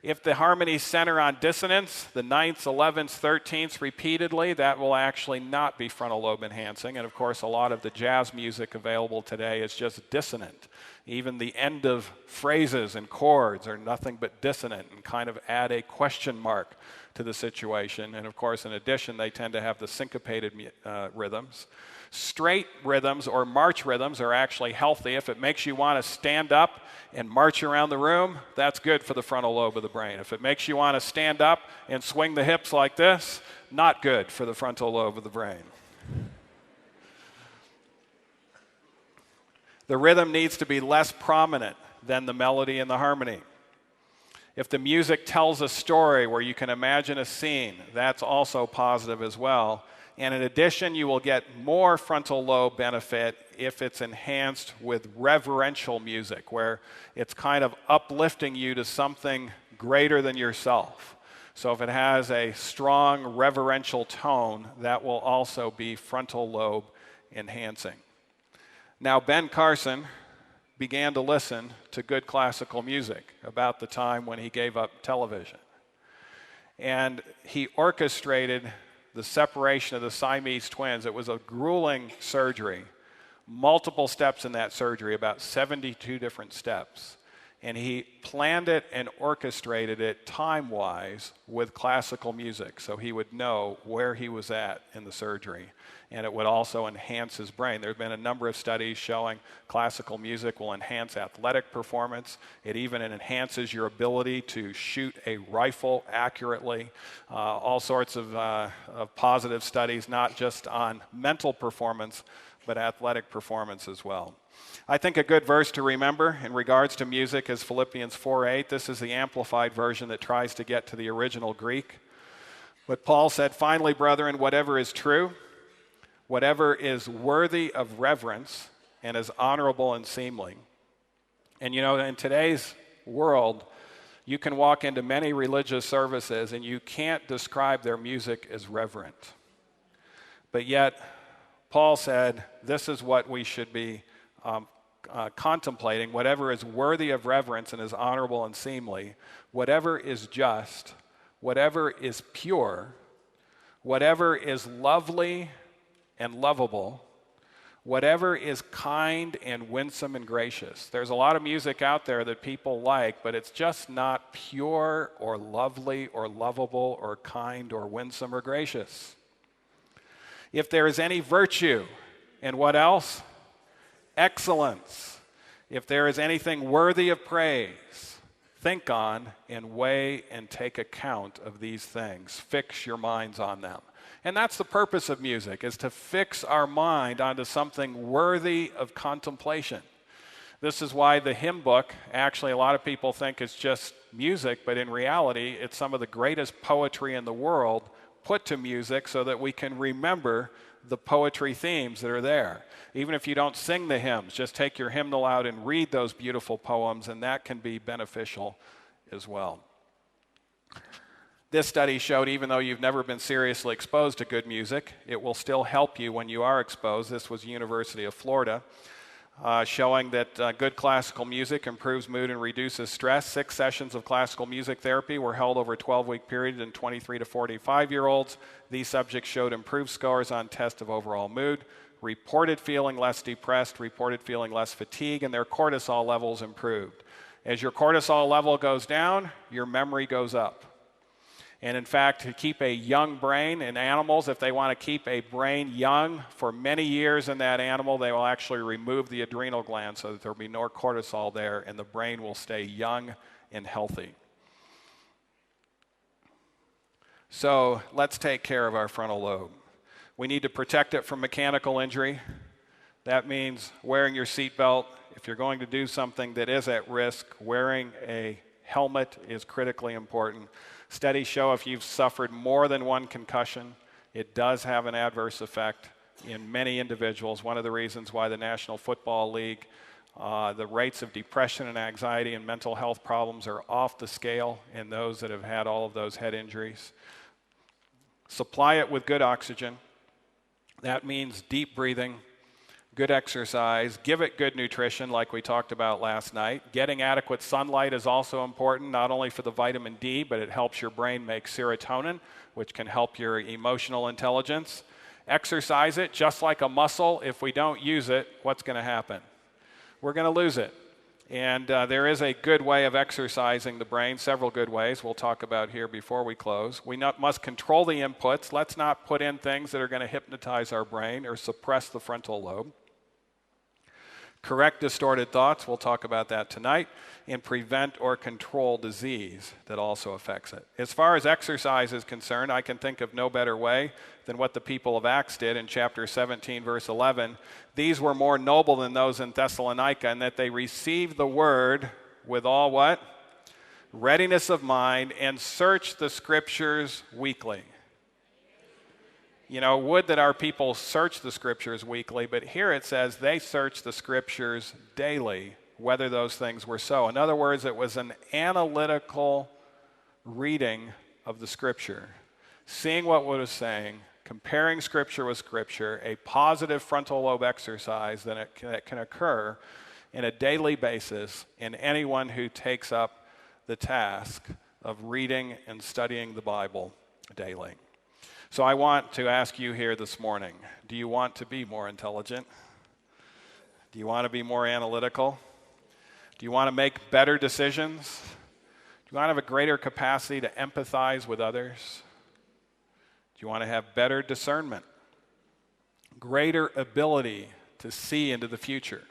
If the harmonies center on dissonance, the 9ths, 11ths, 13ths repeatedly, that will actually not be frontal lobe enhancing. And of course, a lot of the jazz music available today is just dissonant. Even the end of phrases and chords are nothing but dissonant and kind of add a question mark to the situation. And of course, in addition, they tend to have the syncopated rhythms. Straight rhythms or march rhythms are actually healthy. If it makes you want to stand up and march around the room, that's good for the frontal lobe of the brain. If it makes you want to stand up and swing the hips like this, not good for the frontal lobe of the brain. The rhythm needs to be less prominent than the melody and the harmony. If the music tells a story where you can imagine a scene, that's also positive as well. And in addition, you will get more frontal lobe benefit if it's enhanced with reverential music, where it's kind of uplifting you to something greater than yourself. So if it has a strong reverential tone, that will also be frontal lobe enhancing. Now, Ben Carson began to listen to good classical music about the time when he gave up television. And he orchestrated the separation of the Siamese twins. It was a grueling surgery, multiple steps in that surgery, about 72 different steps. And he planned it and orchestrated it time-wise with classical music, so he would know where he was at in the surgery. And it would also enhance his brain. There have been a number of studies showing classical music will enhance athletic performance. It even enhances your ability to shoot a rifle accurately. All sorts of positive studies, not just on mental performance, but athletic performance as well. I think a good verse to remember in regards to music is Philippians 4:8. This is the amplified version that tries to get to the original Greek. But Paul said, "Finally, brethren, whatever is true, whatever is worthy of reverence and is honorable and seemly." And you know, in today's world, you can walk into many religious services and you can't describe their music as reverent. But yet, Paul said, this is what we should be contemplating: whatever is worthy of reverence and is honorable and seemly, whatever is just, whatever is pure, whatever is lovely and lovable, whatever is kind and winsome and gracious. There's a lot of music out there that people like, but it's just not pure or lovely or lovable or kind or winsome or gracious. If there is any virtue, and what else? Excellence. If there is anything worthy of praise, think on and weigh and take account of these things. Fix your minds on them. And that's the purpose of music, is to fix our mind onto something worthy of contemplation. This is why the hymn book, actually a lot of people think it's just music, but in reality it's some of the greatest poetry in the world put to music so that we can remember the poetry themes that are there. Even if you don't sing the hymns, just take your hymnal out and read those beautiful poems, and that can be beneficial as well. This study showed even though you've never been seriously exposed to good music, it will still help you when you are exposed. This was University of Florida, showing that good classical music improves mood and reduces stress. 6 sessions of classical music therapy were held over a 12-week period in 23 to 45-year-olds. These subjects showed improved scores on tests of overall mood, reported feeling less depressed, reported feeling less fatigue, and their cortisol levels improved. As your cortisol level goes down, your memory goes up. And in fact, to keep a young brain in animals, if they want to keep a brain young for many years in that animal, they will actually remove the adrenal gland so that there will be no cortisol there and the brain will stay young and healthy. So let's take care of our frontal lobe. We need to protect it from mechanical injury. That means wearing your seatbelt. If you're going to do something that is at risk, wearing a helmet is critically important. Studies show if you've suffered more than one concussion, it does have an adverse effect in many individuals. One of the reasons why the National Football League, the rates of depression and anxiety and mental health problems are off the scale in those that have had all of those head injuries. Supply it with good oxygen. That means deep breathing, good exercise, give it good nutrition like we talked about last night. Getting adequate sunlight is also important, not only for the vitamin D, but it helps your brain make serotonin, which can help your emotional intelligence. Exercise it just like a muscle. If we don't use it, what's going to happen? We're going to lose it. And there is a good way of exercising the brain, several good ways we'll talk about here before we close. We must control the inputs. Let's not put in things that are going to hypnotize our brain or suppress the frontal lobe. Correct distorted thoughts, we'll talk about that tonight, and prevent or control disease that also affects it. As far as exercise is concerned, I can think of no better way than what the people of Acts did in chapter 17, verse 11. These were more noble than those in Thessalonica in that they received the word with all what? Readiness of mind, and searched the scriptures weekly. You know, would that our people search the scriptures weekly, but here it says they searched the scriptures daily, whether those things were so. In other words, it was an analytical reading of the scripture, seeing what it was saying, comparing scripture with scripture, a positive frontal lobe exercise that can occur in a daily basis in anyone who takes up the task of reading and studying the Bible daily. So I want to ask you here this morning, do you want to be more intelligent? Do you want to be more analytical? Do you want to make better decisions? Do you want to have a greater capacity to empathize with others? Do you want to have better discernment? Greater ability to see into the future?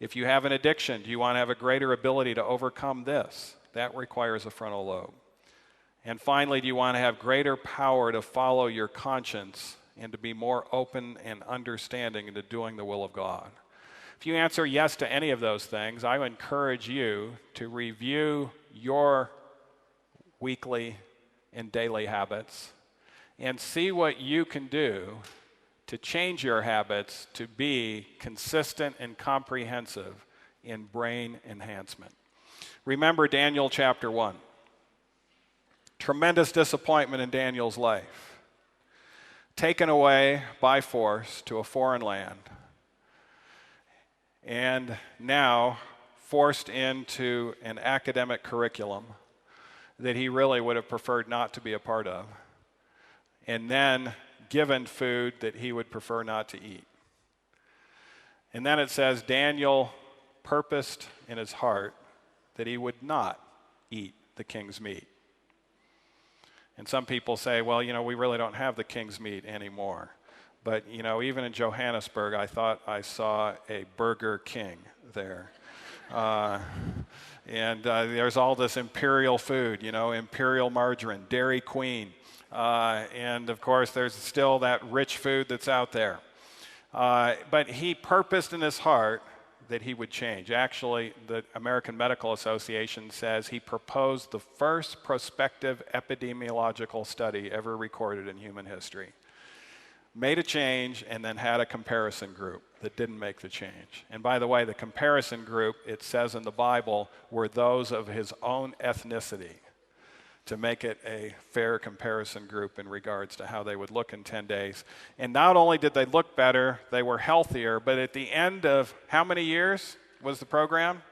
If you have an addiction, do you want to have a greater ability to overcome this? That requires a frontal lobe. And finally, do you want to have greater power to follow your conscience and to be more open and understanding into doing the will of God? If you answer yes to any of those things, I would encourage you to review your weekly and daily habits and see what you can do to change your habits to be consistent and comprehensive in brain enhancement. Remember Daniel chapter 1. Tremendous disappointment in Daniel's life. Taken away by force to a foreign land. And now forced into an academic curriculum that he really would have preferred not to be a part of. And then given food that he would prefer not to eat. And then it says Daniel purposed in his heart that he would not eat the king's meat. And some people say, well, you know, we really don't have the king's meat anymore. But, you know, even in Johannesburg, I thought I saw a Burger King there. And there's all this imperial food, you know, imperial margarine, Dairy Queen. And, of course, there's still that rich food that's out there. But he purposed in his heart that he would change. Actually, the American Medical Association says he proposed the first prospective epidemiological study ever recorded in human history. Made a change and then had a comparison group that didn't make the change. And by the way, the comparison group, it says in the Bible, were those of his own ethnicity to make it a fair comparison group in regards to how they would look in 10 days. And not only did they look better, they were healthier, but at the end of how many years was the program?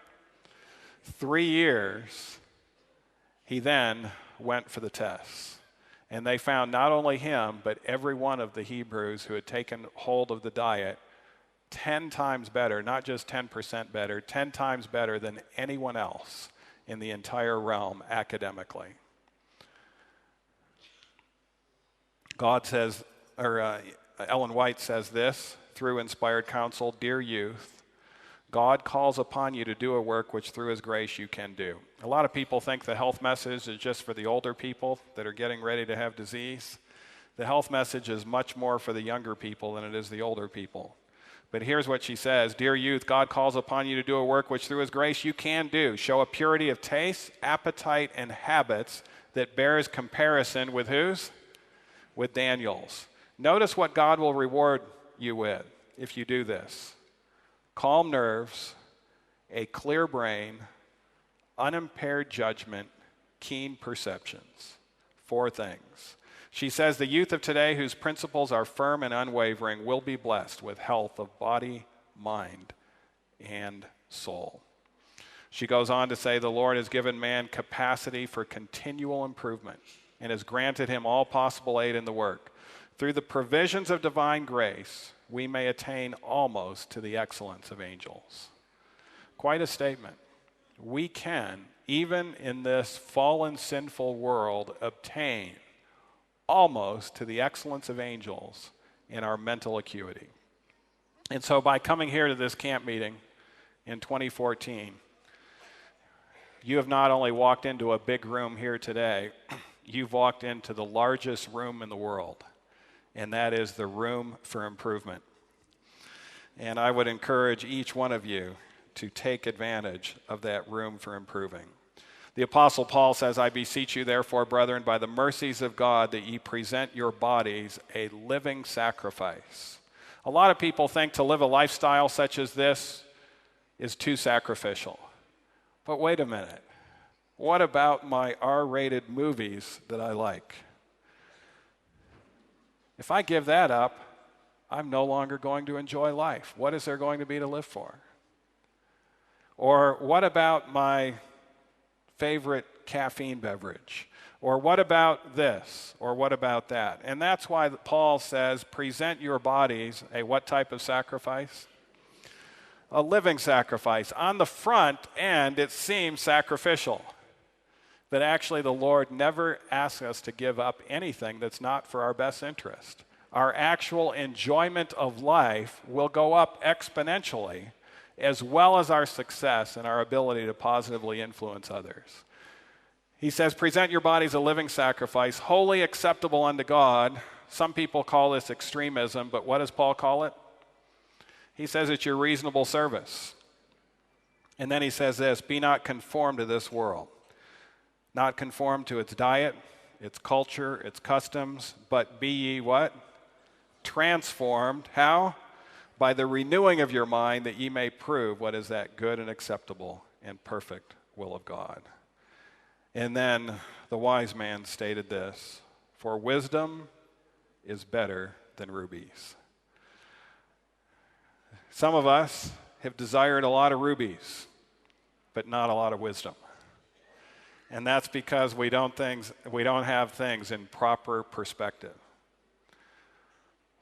3 years. He then went for the tests. And they found not only him, but every one of the Hebrews who had taken hold of the diet 10 times better, not just 10% better, 10 times better than anyone else in the entire realm academically. God says, or Ellen White says this through inspired counsel, dear youth, God calls upon you to do a work which through his grace you can do. A lot of people think the health message is just for the older people that are getting ready to have disease. The health message is much more for the younger people than it is the older people. But here's what she says, dear youth, God calls upon you to do a work which through his grace you can do. Show a purity of taste, appetite, and habits that bears comparison with whose? With Daniel's. Notice what God will reward you with if you do this. Calm nerves, a clear brain, unimpaired judgment, keen perceptions. 4 things. She says the youth of today, whose principles are firm and unwavering, will be blessed with health of body, mind, and soul. She goes on to say the Lord has given man capacity for continual improvement and has granted him all possible aid in the work. Through the provisions of divine grace, we may attain almost to the excellence of angels. Quite a statement. We can, even in this fallen, sinful world, obtain almost to the excellence of angels in our mental acuity. And so by coming here to this camp meeting in 2014, you have not only walked into a big room here today, you've walked into the largest room in the world, and that is the room for improvement. And I would encourage each one of you to take advantage of that room for improving. The Apostle Paul says, I beseech you, therefore, brethren, by the mercies of God, that ye present your bodies a living sacrifice. A lot of people think to live a lifestyle such as this is too sacrificial. But wait a minute. What about my R-rated movies that I like? If I give that up, I'm no longer going to enjoy life. What is there going to be to live for? Or what about my favorite caffeine beverage? Or what about this? Or what about that? And that's why Paul says, present your bodies a what type of sacrifice? A living sacrifice. On the front end, it seems sacrificial. But actually, the Lord never asks us to give up anything that's not for our best interest. Our actual enjoyment of life will go up exponentially, as well as our success and our ability to positively influence others. He says, present your bodies a living sacrifice, wholly acceptable unto God. Some people call this extremism, but what does Paul call it? He says it's your reasonable service. And then he says this, be not conformed to this world. Not conformed to its diet, its culture, its customs, but be ye what? Transformed. How? By the renewing of your mind, that ye may prove what is that good and acceptable and perfect will of God. And then the wise man stated this, for wisdom is better than rubies. Some of us have desired a lot of rubies, but not a lot of wisdom. And that's because we don't have things in proper perspective.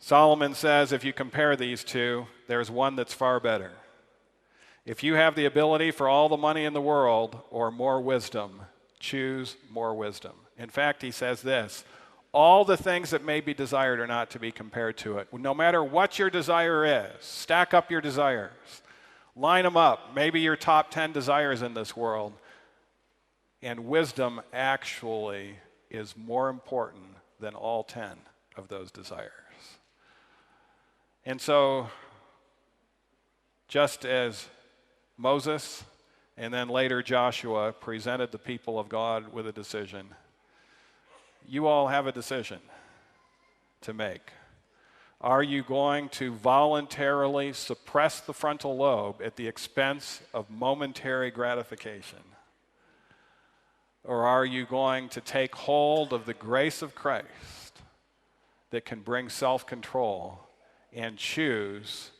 Solomon says if you compare these two, there's one that's far better. If you have the ability for all the money in the world or more wisdom, choose more wisdom. In fact, he says this, all the things that may be desired are not to be compared to it. No matter what your desire is, stack up your desires, line them up, maybe your top 10 desires in this world. And wisdom actually is more important than all 10 of those desires. And so, just as Moses and then later Joshua presented the people of God with a decision, you all have a decision to make. Are you going to voluntarily suppress the frontal lobe at the expense of momentary gratification? Or are you going to take hold of the grace of Christ that can bring self-control and choose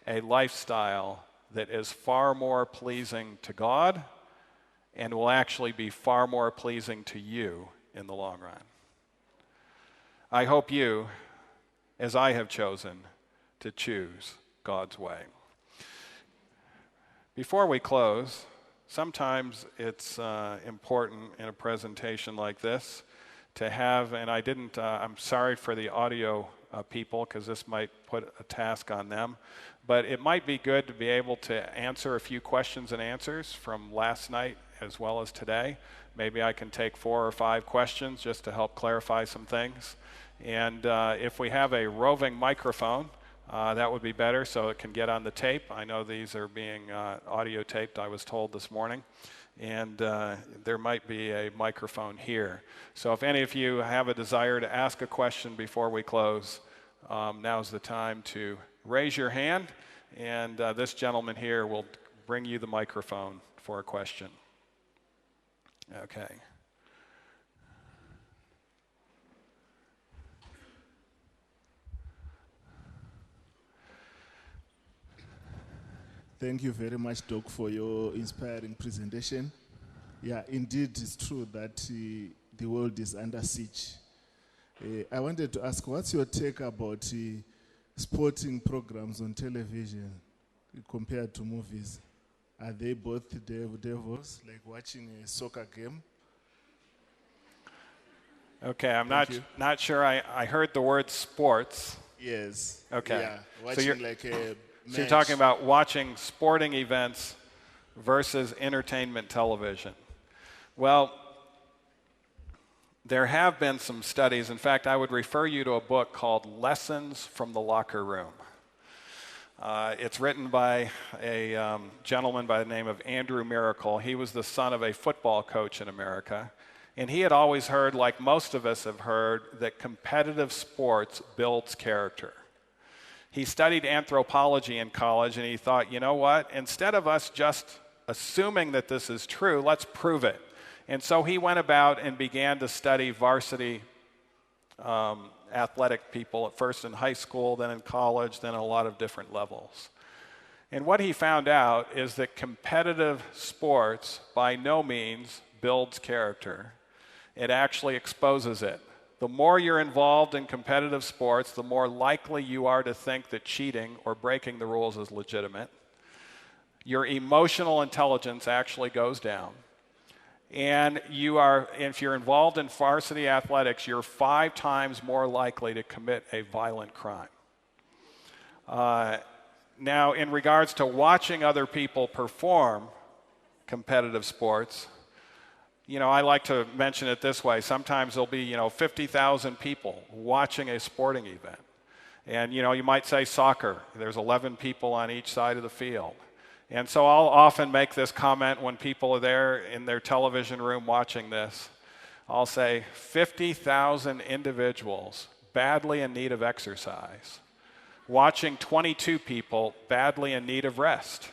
a lifestyle that is far more pleasing to God and will actually be far more pleasing to you in the long run? I hope you, as I have chosen, to choose God's way. Before we close, sometimes it's important in a presentation like this to have, and I'm sorry for the audio people because this might put a task on them, but it might be good to be able to answer a few questions and answers from last night as well as today. Maybe I can take 4 or 5 questions just to help clarify some things. And if we have a roving microphone, that would be better so it can get on the tape. I know these are being audio taped, I was told this morning. And there might be a microphone here. So if any of you have a desire to ask a question before we close, now's the time to raise your hand. And this gentleman here will bring you the microphone for a question. Okay. Thank you very much, Doc, for your inspiring presentation. Yeah, indeed, it's true that the world is under siege. I wanted to ask, what's your take about sporting programs on television compared to movies? Are they both devils, like watching a soccer game? Okay, I'm not sure I heard the word sports. Yes. Okay. Yeah, watching like a match. So you're talking about watching sporting events versus entertainment television. Well, there have been some studies. In fact, I would refer you to a book called Lessons from the Locker Room. It's written by a gentleman by the name of Andrew Miracle. He was the son of a football coach in America. And he had always heard, like most of us have heard, that competitive sports builds character. He studied anthropology in college, and he thought, you know what? Instead of us just assuming that this is true, let's prove it. And so he went about and began to study varsity athletic people, at first in high school, then in college, then at a lot of different levels. And what he found out is that competitive sports by no means builds character. It actually exposes it. The more you're involved in competitive sports, the more likely you are to think that cheating or breaking the rules is legitimate. Your emotional intelligence actually goes down. And if you're involved in varsity athletics, you're 5 times more likely to commit a violent crime. Now, in regards to watching other people perform competitive sports, I like to mention it this way. Sometimes there'll be, 50,000 people watching a sporting event. And, you might say soccer. There's 11 people on each side of the field. And so I'll often make this comment when people are there in their television room watching this. I'll say 50,000 individuals badly in need of exercise, watching 22 people badly in need of rest.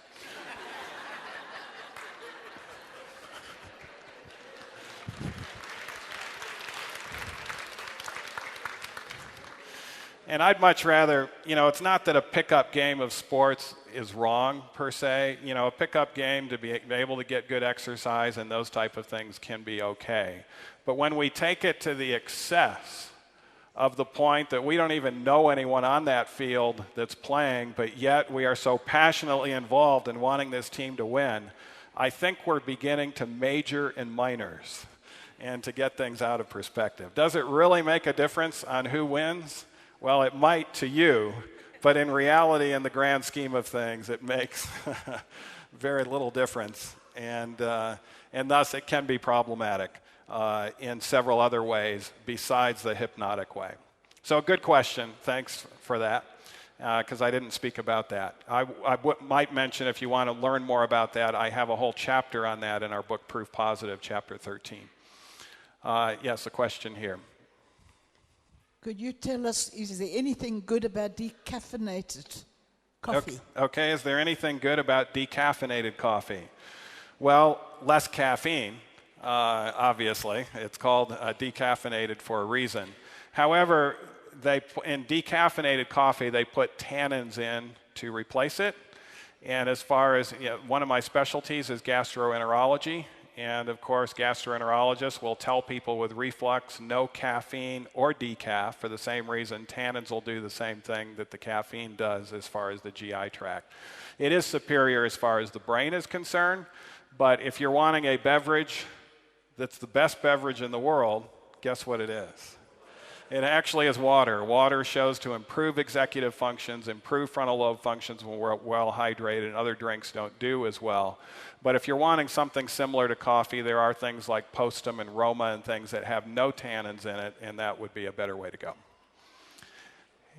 And I'd much rather, it's not that a pickup game of sports is wrong per se. A pickup game to be able to get good exercise and those type of things can be okay. But when we take it to the excess of the point that we don't even know anyone on that field that's playing, but yet we are so passionately involved in wanting this team to win, I think we're beginning to major in minors and to get things out of perspective. Does it really make a difference on who wins? Well, it might to you, but in reality, in the grand scheme of things, it makes very little difference, and thus it can be problematic in several other ways besides the hypnotic way. So, good question. Thanks for that, because I didn't speak about that. I might mention, if you want to learn more about that, I have a whole chapter on that in our book, Proof Positive, Chapter 13. Yes, a question here. Could you tell us, is there anything good about decaffeinated coffee? Okay, is there anything good about decaffeinated coffee? Well, less caffeine, obviously. It's called decaffeinated for a reason. However, in decaffeinated coffee, they put tannins in to replace it. And as far as, one of my specialties is gastroenterology. And of course, gastroenterologists will tell people with reflux no caffeine or decaf for the same reason. Tannins will do the same thing that the caffeine does as far as the GI tract. It is superior as far as the brain is concerned, but if you're wanting a beverage that's the best beverage in the world, guess what it is? It actually is water. Water shows to improve executive functions, improve frontal lobe functions when we're well hydrated, and other drinks don't do as well. But if you're wanting something similar to coffee, there are things like Postum and Roma and things that have no tannins in it, and that would be a better way to go.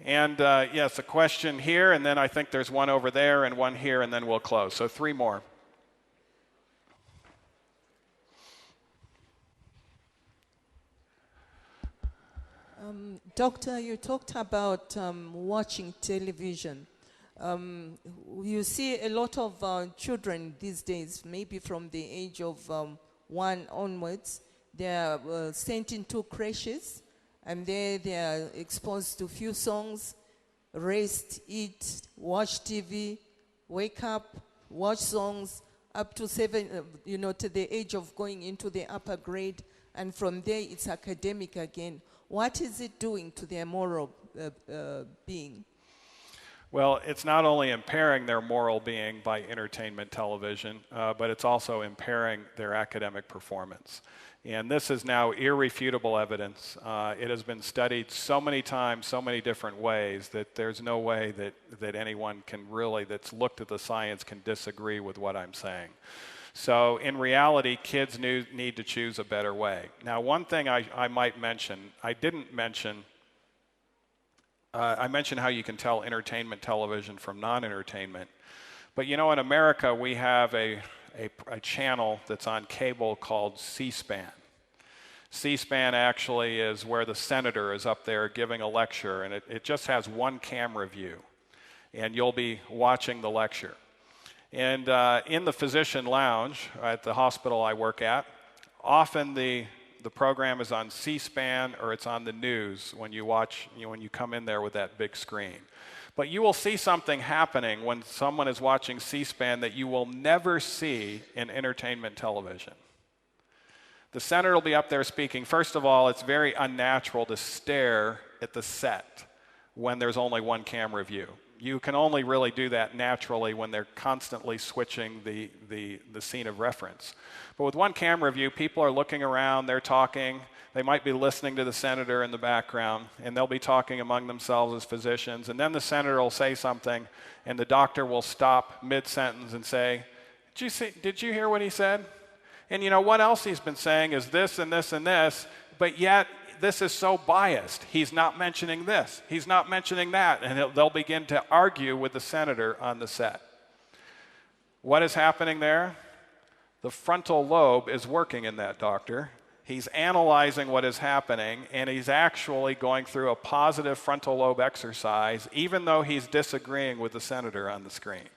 And yes, a question here, and then I think there's one over there and one here, and then we'll close. So 3 more. Doctor, you talked about watching television. You see a lot of children these days, maybe from the age of 1 onwards, they are sent into creches, and there they are exposed to few songs, rest, eat, watch TV, wake up, watch songs up to 7, to the age of going into the upper grade, and from there it's academic again. What is it doing to their moral being? Well, it's not only impairing their moral being by entertainment television, but it's also impairing their academic performance. And this is now irrefutable evidence. It has been studied so many times, so many different ways, that there's no way that anyone can really, that's looked at the science, can disagree with what I'm saying. So in reality, kids need to choose a better way. Now, one thing I might mention, I mentioned how you can tell entertainment television from non-entertainment. But in America, we have a channel that's on cable called C-SPAN. C-SPAN actually is where the senator is up there giving a lecture, and it just has one camera view, and you'll be watching the lecture. And in the physician lounge at the hospital I work at, often the program is on C-SPAN or it's on the news when you watch, when you come in there with that big screen. But you will see something happening when someone is watching C-SPAN that you will never see in entertainment television. The senator will be up there speaking. First of all, it's very unnatural to stare at the set when there's only one camera view. You can only really do that naturally when they're constantly switching the scene of reference. But with one camera view, people are looking around, they're talking, they might be listening to the senator in the background, and they'll be talking among themselves as physicians, and then the senator will say something, and the doctor will stop mid-sentence and say, did you hear what he said? And what else he's been saying is this and this and this, but yet this is so biased. He's not mentioning this. He's not mentioning that. And they'll begin to argue with the senator on the set. What is happening there? The frontal lobe is working in that doctor. He's analyzing what is happening, and he's actually going through a positive frontal lobe exercise, even though he's disagreeing with the senator on the screen.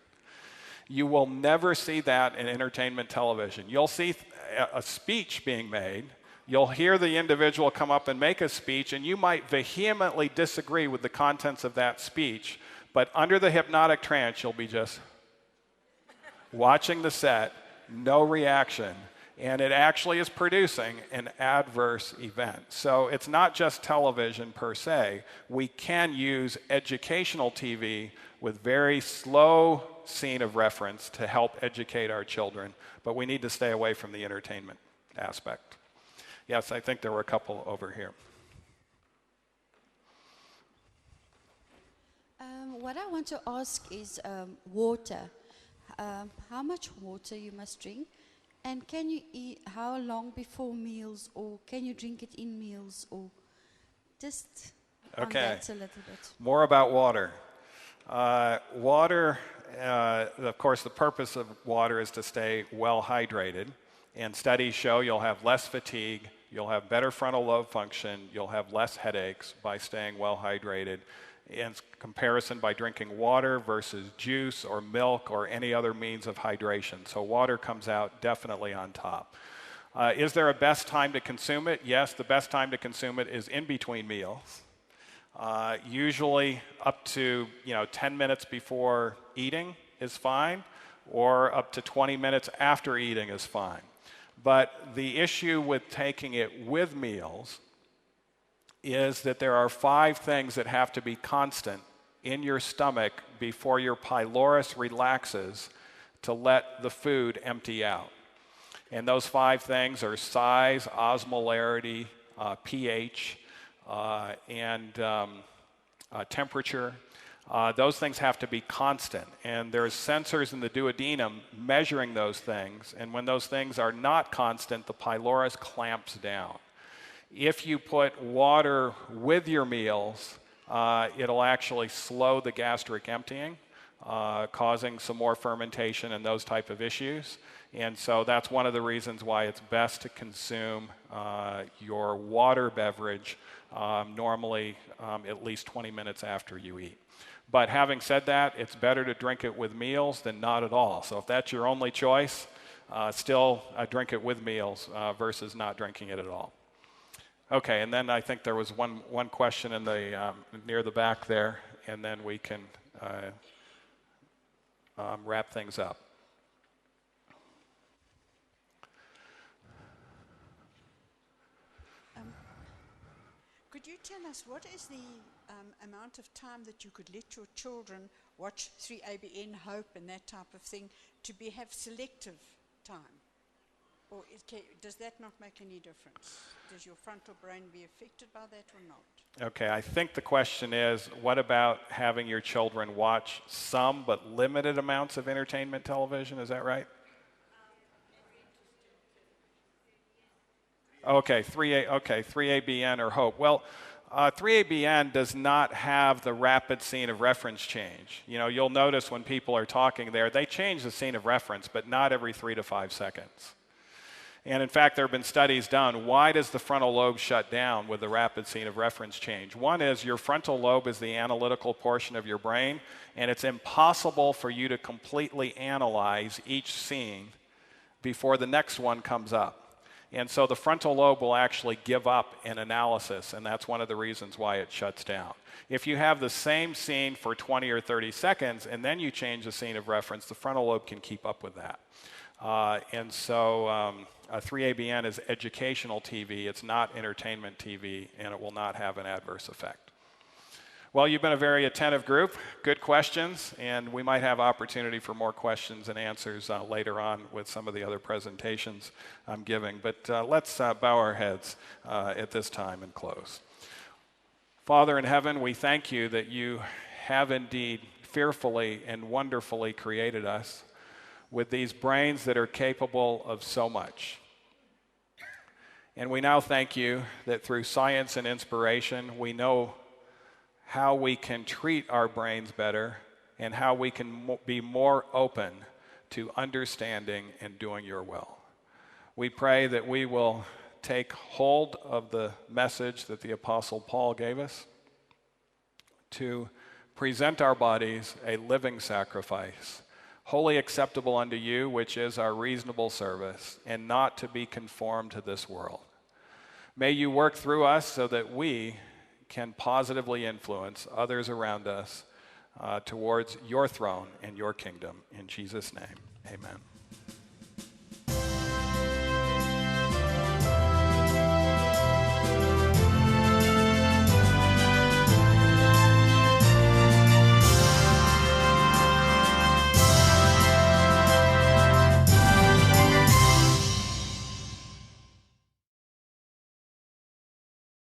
You will never see that in entertainment television. You'll see a speech being made. You'll hear the individual come up and make a speech, and you might vehemently disagree with the contents of that speech, but under the hypnotic trance, you'll be just watching the set, no reaction, and it actually is producing an adverse event. So it's not just television per se. We can use educational TV with very slow scene of reference to help educate our children, but we need to stay away from the entertainment aspect. Yes, I think there were a couple over here. What I want to ask is water. How much water you must drink? And can you eat, how long before meals, or can you drink it in meals, or just on that a little bit? More about water. Water, of course, the purpose of water is to stay well hydrated. And studies show you'll have less fatigue, you'll have better frontal lobe function, you'll have less headaches by staying well hydrated. In comparison by drinking water versus juice or milk or any other means of hydration. So water comes out definitely on top. Is there a best time to consume it? Yes, the best time to consume it is in between meals. Usually up to 10 minutes before eating is fine, or up to 20 minutes after eating is fine. But the issue with taking it with meals is that there are 5 things that have to be constant in your stomach before your pylorus relaxes to let the food empty out. And those 5 things are size, osmolarity, pH, and temperature. Those things have to be constant, and there's sensors in the duodenum measuring those things, and when those things are not constant, the pylorus clamps down. If you put water with your meals, it'll actually slow the gastric emptying, causing some more fermentation and those type of issues. And so that's one of the reasons why it's best to consume your water beverage normally at least 20 minutes after you eat. But having said that, it's better to drink it with meals than not at all. So if that's your only choice, still drink it with meals versus not drinking it at all. Okay, and then I think there was one question in the near the back there, and then we can wrap things up. tell us what is the amount of time that you could let your children watch 3ABN, Hope, and that type of thing to have selective time? Or does that not make any difference? Does your frontal brain be affected by that or not? Okay, I think the question is, what about having your children watch some but limited amounts of entertainment television? Is that right? Okay, 3ABN or Hope. Well, 3ABN does not have the rapid scene of reference change. You know, you'll notice when people are talking there, they change the scene of reference, but not every 3 to 5 seconds. And in fact, there have been studies done. Why does the frontal lobe shut down with the rapid scene of reference change? One is your frontal lobe is the analytical portion of your brain, and it's impossible for you to completely analyze each scene before the next one comes up. And so the frontal lobe will actually give up in analysis, and that's one of the reasons why it shuts down. If you have the same scene for 20 or 30 seconds, and then you change the scene of reference, the frontal lobe can keep up with that. And so 3ABN is educational TV. It's not entertainment TV, and it will not have an adverse effect. Well, you've been a very attentive group. Good questions, and we might have opportunity for more questions and answers later on with some of the other presentations I'm giving. But let's bow our heads at this time and close. Father in heaven, we thank you that you have indeed fearfully and wonderfully created us with these brains that are capable of so much. And we now thank you that through science and inspiration, we know how we can treat our brains better and how we can be more open to understanding and doing your will. We pray that we will take hold of the message that the Apostle Paul gave us to present our bodies a living sacrifice, wholly acceptable unto you, which is our reasonable service, and not to be conformed to this world. May you work through us so that we can positively influence others around us towards your throne and your kingdom. In Jesus' name, amen.